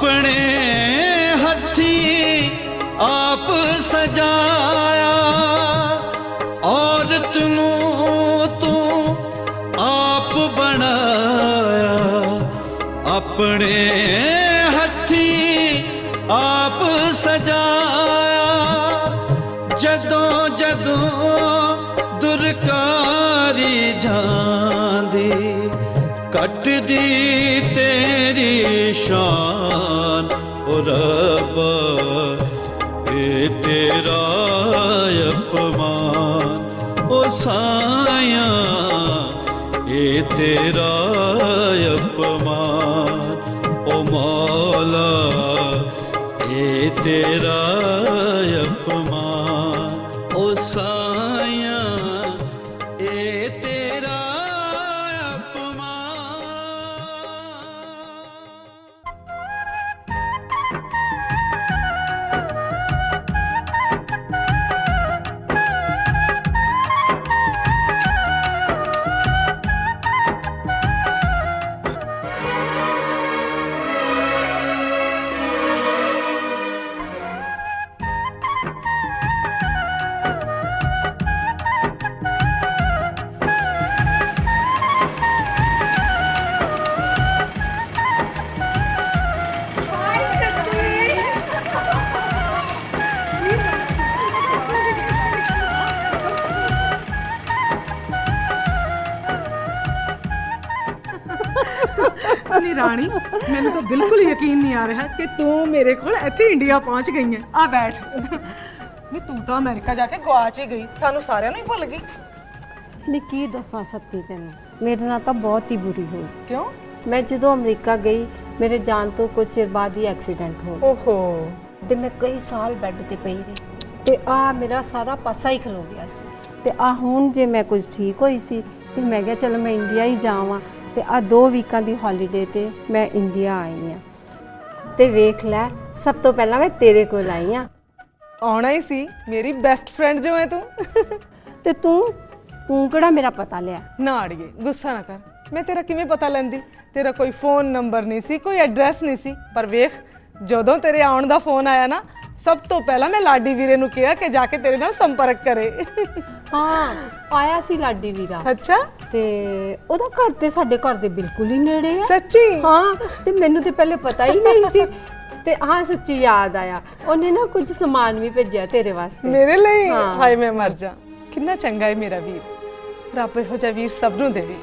अपने हथी आप सजाया, औरत नू तू आप बनाया, अपने हथी आप सजाया। जदों जदों दुरकारी जांदी, कट दी तेरी शान ओ रब्बा, ए तेरा अपमान ओ साया, ए तेरा अपमान ओ मौला, ए तेरा अपमान ओ साया, ए तेरा अपमान। ਨੀ ਰਾਣੀ, ਮੈਨੂੰ ਤਾਂ ਬਿਲਕੁਲ ਯਕੀਨ ਨਹੀਂ ਆ ਰਿਹਾ ਕਿ ਤੂੰ ਮੇਰੇ ਕੋਲ ਇੱਥੇ ਇੰਡੀਆ ਪਹੁੰਚ ਗਈ ਹੈ। ਆ ਬੈਠ। ਨੀ ਤੂੰ ਤਾਂ ਅਮਰੀਕਾ ਜਾ ਕੇ ਗਵਾਚ ਹੀ ਗਈ, ਸਾਨੂੰ ਸਾਰਿਆਂ ਨੂੰ ਹੀ ਭੁੱਲ ਗਈ। ਨੀ ਕੀ ਦੱਸਾਂ ਸੱਤੀ ਤੈਨੂੰ, ਮੇਰੇ ਨਾਲ ਤਾਂ ਬਹੁਤ ਹੀ ਬੁਰੀ ਹੋਈ। ਕਿਉਂ? ਮੈਂ ਜਦੋਂ ਅਮਰੀਕਾ ਗਈ, ਮੇਰੇ ਜਾਣ ਤੋਂ ਕੁਝ ਚਿਰ ਬਾਅਦ ਹੀ ਐਕਸੀਡੈਂਟ ਹੋ ਗਿਆ। ਓਹੋ। ਤੇ ਮੈਂ ਕਈ ਸਾਲ ਬੈੱਡ ਤੇ ਪਈ ਰਹੀ, ਤੇ ਆ ਮੇਰਾ ਸਾਰਾ ਪਾਸਾ ਹੀ ਖਲੋ ਗਿਆ ਸੀ। ਤੇ ਆ ਹੁਣ ਜੇ ਮੈਂ ਕੁਝ ਠੀਕ ਹੋਈ ਸੀ ਤੇ ਮੈਂ ਕਿਹਾ ਚਲੋ ਮੈਂ ਇੰਡੀਆ ਹੀ ਜਾਵਾਂ। ਤੇ ਆ 2 ਵੀਕਾਂ ਦੀ ਹੌਲੀਡੇ ਤੇ ਮੈਂ ਇੰਡੀਆ ਆਈ ਆ। ਤੇ ਵੇਖ ਲੈ, ਸਭ ਤੋਂ ਪਹਿਲਾਂ ਮੈਂ ਤੇਰੇ ਕੋਲ ਆਈ ਆ। ਆਉਣਾ ਹੀ ਸੀ, ਮੇਰੀ ਬੈਸਟ ਫਰੈਂਡ ਜੋ ਹੈ ਤੂੰ। ਤੇ ਤੂੰ ਕਿਹੜਾ ਮੇਰਾ ਪਤਾ ਲਿਆ? ਨਾ ਅੜੀਏ, ਗੁੱਸਾ ਨਾ ਕਰ। ਮੈਂ ਤੇਰਾ ਕਿਵੇਂ ਪਤਾ ਲੈਂਦੀ? ਤੇਰਾ ਕੋਈ ਫੋਨ ਨੰਬਰ ਨਹੀਂ ਸੀ, ਕੋਈ ਐਡਰੈਸ ਨਹੀਂ ਸੀ। ਪਰ ਵੇਖ, ਜਦੋਂ ਤੇਰੇ ਆਉਣ ਦਾ ਫੋਨ ਆਇਆ ਨਾ, ਸਭ ਤੋਂ ਪਹਿਲਾਂ ਮੈਂ ਲਾਡੀ ਵੀਰੇ ਨੂੰ ਕਿਹਾ ਕਿ ਜਾ ਕੇ ਤੇਰੇ ਨਾਲ ਸੰਪਰਕ ਕਰੇ। ਹਾਂ, ਆਇਆ ਸੀ ਲਾਡੀ ਵੀਰਾ। ਅੱਛਾ। ਤੇ ਉਹਦਾ ਘਰ ਤੇ ਸਾਡੇ ਘਰ ਦੇ ਬਿਲਕੁਲ ਹੀ ਨੇੜੇ ਆ। ਸੱਚੀ? ਹਾਂ, ਤੇ ਮੈਨੂੰ ਤੇ ਪਹਿਲੇ ਪਤਾ ਹੀ ਨਹੀਂ ਸੀ। ਤੇ ਹਾਂ, ਸੱਚੀ ਯਾਦ ਆਇਆ, ਉਹਨੇ ਨਾ ਕੁਝ ਸਮਾਨ ਵੀ ਭੇਜਿਆ ਤੇਰੇ ਵਾਸਤੇ। ਮੇਰੇ ਲਈ? ਹਾਂ। ਹਾਏ ਮੈਂ ਮਰ ਜਾ। ਕਿੰਨਾ ਚੰਗਾ ਹੈ ਮੇਰਾ ਵੀਰ। ਰੱਬ ਇਹੋ ਜਿਹਾ ਵੀਰ ਸਭ ਨੂੰ ਦੇਵੇ।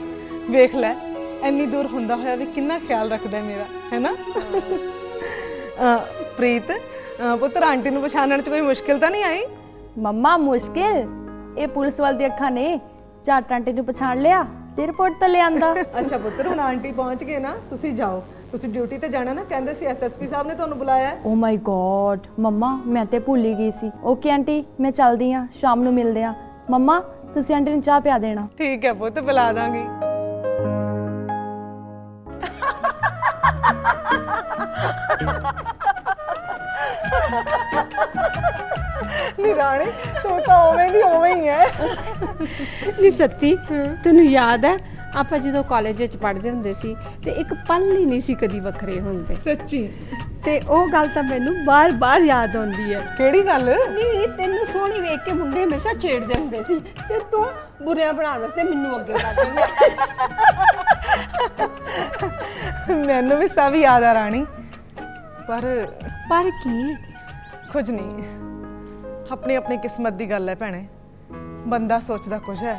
ਵੇਖ ਲੈ, ਇੰਨੀ ਦੂਰ ਹੁੰਦਾ ਹੋਇਆ ਵੀ ਕਿੰਨਾ ਖਿਆਲ ਰੱਖਦਾ ਹੈ ਮੇਰਾ, ਹੈ ਨਾ? ਪ੍ਰੀਤ ਪੁੱਤਰ, ਆਂਟੀ ਨੂੰ ਪਛਾਣਨ 'ਚ ਕੋਈ ਮੁਸ਼ਕਿਲ ਤਾਂ ਨਹੀਂ ਆਈ? ਮੰਮਾ ਮੁਸ਼ਕਿਲ? ਇਹ ਪੁਲਿਸ ਵਾਲ ਦੀ ਅੱਖਾਂ ਨੇ, ਝੱਟ ਆਂਟੀ ਨੂੰ ਪਛਾਣ ਲਿਆ ਤੇ ਰਿਪੋਰਟ ਤੇ ਲੈ ਆਂਦਾ। ਅੱਛਾ ਪੁੱਤਰ, ਹੁਣ ਆਂਟੀ ਪਹੁੰਚ ਗਏ ਨਾ, ਤੁਸੀਂ ਜਾਓ। ਤੁਸੀਂ ਡਿਊਟੀ ਤੇ ਜਾਣਾ ਨਾ, ਕਹਿੰਦੇ ਸੀ ਐਸਐਸਪੀ ਸਾਹਿਬ ਨੇ ਤੁਹਾਨੂੰ ਬੁਲਾਇਆ। ਓ ਮਾਈ ਗॉड ਮੰਮਾ, ਮੈਂ ਤੇ ਭੁੱਲ ਹੀ ਗਈ ਸੀ। ਓਕੇ ਆਂਟੀ, ਮੈਂ ਚੱਲਦੀ ਆ, ਸ਼ਾਮ ਨੂੰ ਮਿਲਦੇ ਆ। ਮੰਮਾ, ਤੁਸੀਂ ਆਂਟੀ ਨੂੰ ਚਾਹ ਪਿਆ ਦੇਣਾ। ਠੀਕ ਹੈ ਪੁੱਤ, ਪਿਲਾ ਦਾਂਗੀ। ਨੀ ਰਾਣੀ, ਤੂੰ ਤਾਂ ਉਵੇਂ ਦੀ ਉਵੇਂ ਹੀ ਹੈ। ਨਹੀਂ ਸੱਤੀ, ਤੈਨੂੰ ਯਾਦ ਹੈ ਆਪਾਂ ਜਦੋਂ ਕਾਲਜ ਵਿੱਚ ਪੜ੍ਹਦੇ ਹੁੰਦੇ ਸੀ ਤੇ ਇੱਕ ਪਲ ਹੀ ਨਹੀਂ ਸੀ ਕਦੀ ਵੱਖਰੇ ਹੁੰਦੇ। ਸੱਚੀ? ਤੇ ਉਹ ਗੱਲ ਤਾਂ ਮੈਨੂੰ ਬਾਰ-ਬਾਰ ਯਾਦ ਆਉਂਦੀ ਹੈ। ਕਿਹੜੀ ਗੱਲ? ਨਹੀਂ, ਤੈਨੂੰ ਸੋਹਣੀ ਵੇਖ ਕੇ ਮੁੰਡੇ ਹਮੇਸ਼ਾ ਛੇੜਦੇ ਹੁੰਦੇ ਸੀ ਤੇ ਤੂੰ ਬੁਰਿਆਂ ਬਣਾਉਣ ਵਾਸਤੇ ਮੈਨੂੰ ਅੱਗੇ ਕਰ ਦਿੰਦੀ। ਮੈਨੂੰ ਵੀ ਸਭ ਯਾਦ ਆ ਰਾਣੀ, ਪਰ ਕੀ? ਕੁਝ ਨਹੀਂ, ਆਪਣੀ ਆਪਣੀ ਕਿਸਮਤ ਦੀ ਗੱਲ ਹੈ ਭੈਣੇ। ਬੰਦਾ ਸੋਚਦਾ ਕੁਝ ਹੈ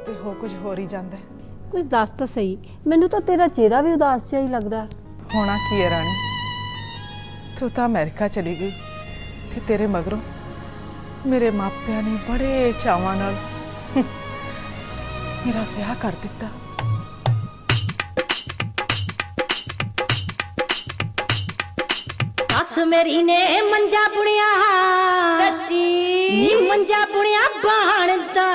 ਤੇ ਹੋ ਕੁਝ ਹੋਰ ਹੀ ਜਾਂਦਾ ਹੈ। ਕੁਝ ਦੱਸ ਤਾਂ ਸਹੀ, ਮੈਨੂੰ ਤਾਂ ਤੇਰਾ ਚਿਹਰਾ ਵੀ ਉਦਾਸ ਜਿਹਾ ਹੀ ਲੱਗਦਾ। ਹੋਣਾ ਕੀ ਹੈ ਰਾਣੀ, ਤੂੰ ਤਾਂ ਅਮਰੀਕਾ ਚਲੀ ਗਈ ਤੇ ਤੇਰੇ ਮਗਰੋਂ ਮੇਰੇ ਮਾਪਿਆਂ ਨੇ ਬੜੇ ਚਾਵਾਂ ਨਾਲ ਮੇਰਾ ਵਿਆਹ ਕਰ ਦਿੱਤਾ। ਸੱਸ ਮੇਰੀ ਨੇ ਮੰਜਾ ਪੁਣਿਆ, ਸੱਚੀ ਨੀ ਮੰਜਾ ਪੁਣਿਆ ਬਾਣਦਾ।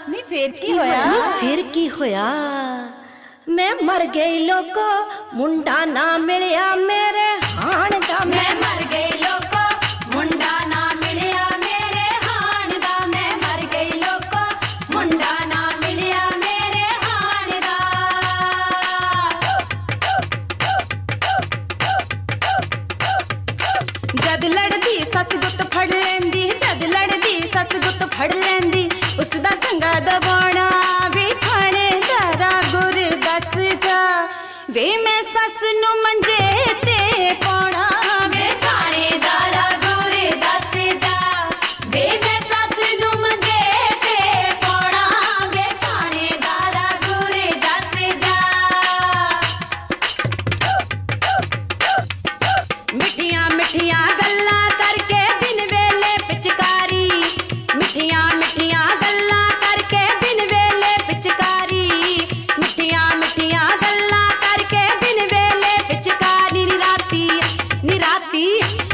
ਨੀ ਫੇਰ ਕੀ ਹੋਇਆ? ਫੇਰ ਕੀ ਹੋਇਆ? ਮੈਂ ਮਰ ਗਈ ਲੋਕੋ, ਮੁੰਡਾ ਨਾ ਮਿਲਿਆ ਮੇਰੇ ਹਾਣ ਦਾ। ਮੈਂ ਮਰ ਗਈ ਲੋਕੋ, ਮੁੰਡਾ ਨਾ ਮਿਲਿਆ ਮੇਰੇ ਹਾਣ ਦਾ। ਮੈਂ ਮਰ ਗਈ ਲੋਕੋ, ਮੁੰਡਾ ਨਾ ਮਿਲਿਆ ਮੇਰੇ ਹਾਣ ਦਾ। ਵੇ ਮੈਂ ਸੱਸ ਨੂੰ ਮੰਜੇ ਤੇ ਪਾਉਣਾ ਵੇ ਥਾਣੇਦਾਰਾ ਗੋਰੇ ਦੱਸ ਜਾ ਵੇ ਮੈਂ ਸੱਸ ਨੂੰ ਮੰਜੇ ਤੇ ਪਾਉਣਾ ਵੇ ਥਾਣੇਦਾਰਾ ਗੋਰੇ ਦੱਸ ਜਾ ਮਿੱਠੀਆਂ ਮਿੱਠੀਆਂ ਗੱਲਾਂ ਕਰਕੇ ਦਿਨ ਵੇਲੇ ਪਿਚਕਾਰੀ ਮਿੱਠੀਆਂ ਮਿੱਠੀਆਂ ਗੱਲਾਂ ਕਰਕੇ ਦਿਨ ਵੇਲੇ ਪਿਚਕਾਰੀ ਮਿੱਠੀਆਂ ਮਿੱਠੀਆਂ ਗੱਲਾਂ ਕਰਕੇ ਦਿਨ ਵੇਲੇ ਪਿਚਕਾਰੀ ਨਿਰਾਤੀ ਨਿਰਾਤੀ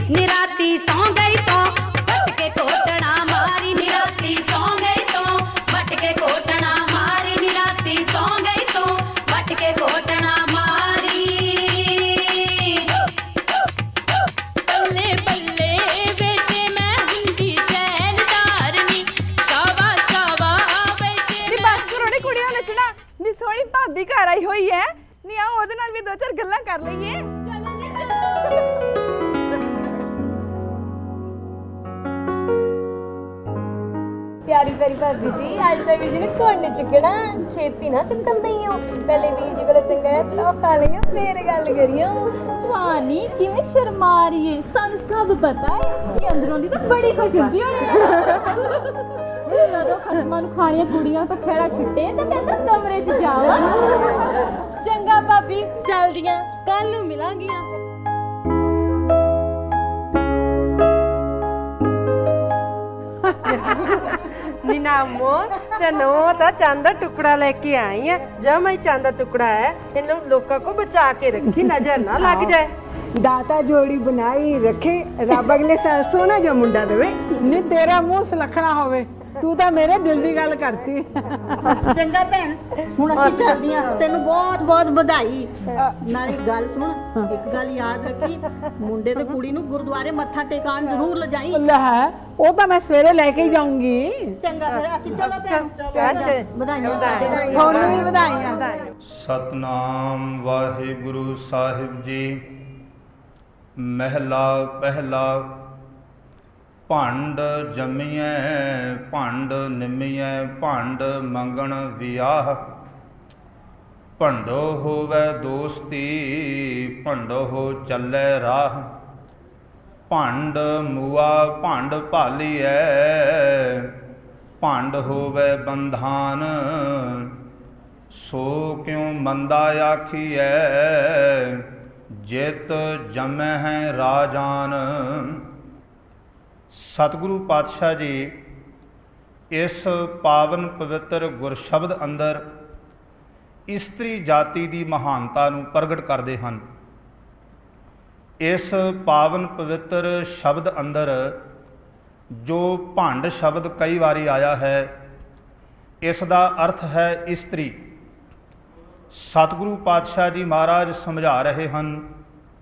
ਨਿਰਾਤੀ ਸੌਂ ਗਈ ਤੋਂ ਵੱਟ ਕੇ ਕੋਟਣਾ ਮਾਰੀ ਨਿਰਾਤੀ ਸੌਂ ਗਈ ਤੋਂ ਵੱਟ ਕੇ ਕੋਟਣਾ ਮਾਰੀ ਨਿਰਾਤੀ ਸੌਂ ਗਈ ਤੋਂ ਵੱਟ ਕੇ ਕੋਟਣਾ ਮਾਰੀ ਬੱਲੇ ਬੱਲੇ ਵੇਚੇ ਮੈਂ ਹੁੰਦੀ ਚੈਨਦਾਰਨੀ ਸ਼ਾਬਾ ਸ਼ਾਬਾ ਵੇਚੇ ਨੀ ਬਸ ਕਰੋ ਨੀ ਕੁੜੀਆਂ ਨੱਚਣਾ ਨੀ ਸੋਹਣੀ ਭਾਬੀ ਘਰ ਆਈ ਹੋਈ ਹੈ ਨੀ ਆਓ ਉਹਦੇ ਨਾਲ ਵੀ ਦੋ ਚਾਰ ਗੱਲਾਂ ਕਰ ਲਈਏ ਪਿਆਰੀ ਪਿਆਰੀ ਭਾਬੀ ਜੀ ਅੱਜ ਤਾਂ ਵੀਰ ਜੀ ਨੇ ਘੋੜ ਨਹੀਂ ਚੁੱਕਣਾ ਛੇਤੀ ਨਾ ਚੁੱਕਣ ਦਈਓ ਪਹਿਲੇ ਵੀਰ ਜੀ ਕੋਲ ਚੰਗਾ ਤੋਹਫਾ ਲਈਓ ਫੇਰ ਗੱਲ ਕਰੀਓ ਵਾਨੀ ਕਿਵੇਂ ਸ਼ਰਮਾ ਰਹੀ ਹੈ ਸਾਨੂੰ ਸਭ ਪਤਾ ਹੈ ਕਿ ਅੰਦਰੋਂ ਦੀ ਤਾਂ ਬੜੀ ਖੁਸ਼ ਹੁੰਦੀ ਹੋਣੀ ਹੈ ਜਦੋਂ ਖਸਮਾਂ ਨੂੰ ਖਾਣੀਆਂ ਕੁੜੀਆਂ ਤੋਂ ਖੇੜਾ ਛੁੱਟੇ ਤਾਂ ਮੈਂ ਤਾਂ ਕਮਰੇ 'ਚ ਜਾਵਾਂ ਚੰਗਾ ਭਾਬੀ ਚੱਲਦੀਆਂ ਕੱਲ ਨੂੰ ਮਿਲਾਂਗੀਆਂ ਨੀਨਾਮੋ ਤੈਨੂੰ ਤਾਂ ਚੰਦ ਦਾ ਟੁਕੜਾ ਲੈ ਕੇ ਆਈ ਹੈ ਜਦ ਮੈਂ ਚੰਦ ਦਾ ਟੁਕੜਾ ਹੈ ਇਹਨੂੰ ਲੋਕਾਂ को बचा के रखी नजर ना लग जाए दाता जोड़ी बनाई रखे रब अगले साल सोना जो मुंडा देवे नी तेरा मुंह सुलखना होवे तू ਤਾਂ ਮੇਰੇ ਦਿਲ ਦੀ ਗੱਲ ਕਰਤੀ ਚੰਗਾ ਭੈਣ ਹੁਣ ਅਸੀਂ ਚੱਲਦੀਆਂ ਤੈਨੂੰ ਬਹੁਤ ਬਹੁਤ ਵਧਾਈ ਨਾਲੇ ਗੱਲ ਸੁਣ ਇੱਕ ਗੱਲ ਯਾਦ ਰੱਖੀ ਮੁੰਡੇ ਤੇ ਕੁੜੀ ਨੂੰ ਗੁਰਦੁਆਰੇ ਮੱਥਾ ਟੇਕਾਣ ਜ਼ਰੂਰ ਲਿਜਾਈ ਲੈ ਉਹ ਤਾਂ ਮੈਂ ਸਵੇਰੇ ਲੈ ਕੇ ਹੀ ਜਾਊਂਗੀ ਚੰਗਾ ਫਿਰ ਅਸੀਂ ਚਲੋ ਭੈਣ ਵਧਾਈਆਂ ਤੁਹਾਨੂੰ ਵੀ ਵਧਾਈਆਂ ਸਤਨਾਮ ਵਾਹਿਗੁਰੂ ਸਾਹਿਬ ਜੀ। ਮਹਿਲਾ ਪਹਿਲਾ। ਭੰਡ ਜੰਮੀਐ ਭੰਡ ਨਿੰਮੀਐ ਭੰਡ ਮੰਗਣ ਵਿਆਹ। ਭੰਡੋ ਹੋਵੇ ਦੋਸਤੀ ਭੰਡੋ ਹੋ ਚੱਲੇ ਰਾਹ। ਭੰਡ ਮੂਆ ਭੰਡ ਭਾਲੀਐ ਭੰਡ ਹੋਵੇ ਬੰਧਾਨ। ਸੋ ਕਿਉ ਮੰਦਾ ਆਖੀਐ ਜਿਤ ਜਮੈ ਹੈ ਰਾਜਾਨ। ਸਤਿਗੁਰੂ ਪਾਤਸ਼ਾਹ ਜੀ ਇਸ ਪਾਵਨ ਪਵਿੱਤਰ ਗੁਰਸ਼ਬਦ ਅੰਦਰ ਇਸਤਰੀ ਜਾਤੀ ਦੀ ਮਹਾਨਤਾ ਨੂੰ ਪ੍ਰਗਟ ਕਰਦੇ ਹਨ। ਇਸ ਪਾਵਨ ਪਵਿੱਤਰ ਸ਼ਬਦ ਅੰਦਰ ਜੋ ਭੰਡ ਸ਼ਬਦ ਕਈ ਵਾਰੀ ਆਇਆ ਹੈ ਇਸ ਦਾ ਅਰਥ ਹੈ ਇਸਤਰੀ। ਸਤਿਗੁਰੂ ਪਾਤਸ਼ਾਹ ਜੀ ਮਹਾਰਾਜ ਸਮਝਾ ਰਹੇ ਹਨ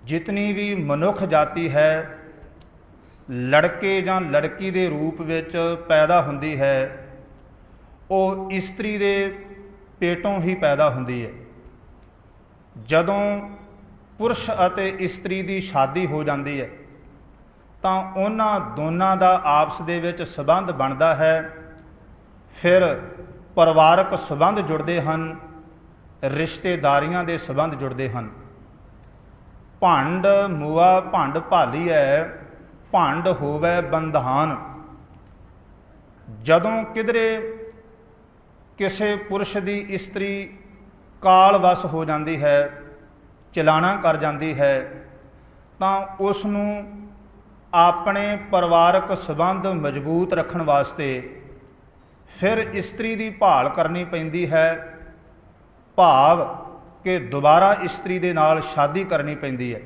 ਜਿਤਨੀ ਵੀ ਮਨੁੱਖ ਜਾਤੀ ਹੈ ਲੜਕੇ ਜਾਂ ਲੜਕੀ ਦੇ ਰੂਪ ਵਿੱਚ ਪੈਦਾ ਹੁੰਦੀ ਹੈ ਉਹ ਇਸਤਰੀ ਦੇ ਪੇਟੋਂ ਹੀ ਪੈਦਾ ਹੁੰਦੀ ਹੈ। ਜਦੋਂ ਪੁਰਸ਼ ਅਤੇ ਇਸਤਰੀ ਦੀ ਸ਼ਾਦੀ ਹੋ ਜਾਂਦੀ ਹੈ ਤਾਂ ਉਹਨਾਂ ਦੋਨਾਂ ਦਾ ਆਪਸ ਦੇ ਵਿੱਚ ਸੰਬੰਧ ਬਣਦਾ ਹੈ। ਫਿਰ ਪਰਿਵਾਰਕ ਸੰਬੰਧ ਜੁੜਦੇ ਹਨ, ਰਿਸ਼ਤੇਦਾਰੀਆਂ ਦੇ ਸੰਬੰਧ ਜੁੜਦੇ ਹਨ। ਭੰਡ ਮੂਆ ਭੰਡ ਭਾਲੀਐ ਭੰਡ ਹੋਵੇ ਬੰਧਾਨ। ਜਦੋਂ ਕਿਧਰੇ ਕਿਸੇ ਪੁਰਸ਼ ਦੀ ਇਸਤਰੀ ਕਾਲ ਵਸ ਹੋ ਜਾਂਦੀ ਹੈ, ਚਲਾਣਾ ਕਰ ਜਾਂਦੀ ਹੈ, ਤਾਂ ਉਸ ਨੂੰ ਆਪਣੇ ਪਰਿਵਾਰਕ ਸੰਬੰਧ ਮਜ਼ਬੂਤ ਰੱਖਣ ਵਾਸਤੇ ਫਿਰ ਇਸਤਰੀ ਦੀ ਭਾਲ ਕਰਨੀ ਪੈਂਦੀ ਹੈ। ਭਾਵ ਕਿ ਦੁਬਾਰਾ ਇਸਤਰੀ ਦੇ ਨਾਲ ਸ਼ਾਦੀ ਕਰਨੀ ਪੈਂਦੀ ਹੈ।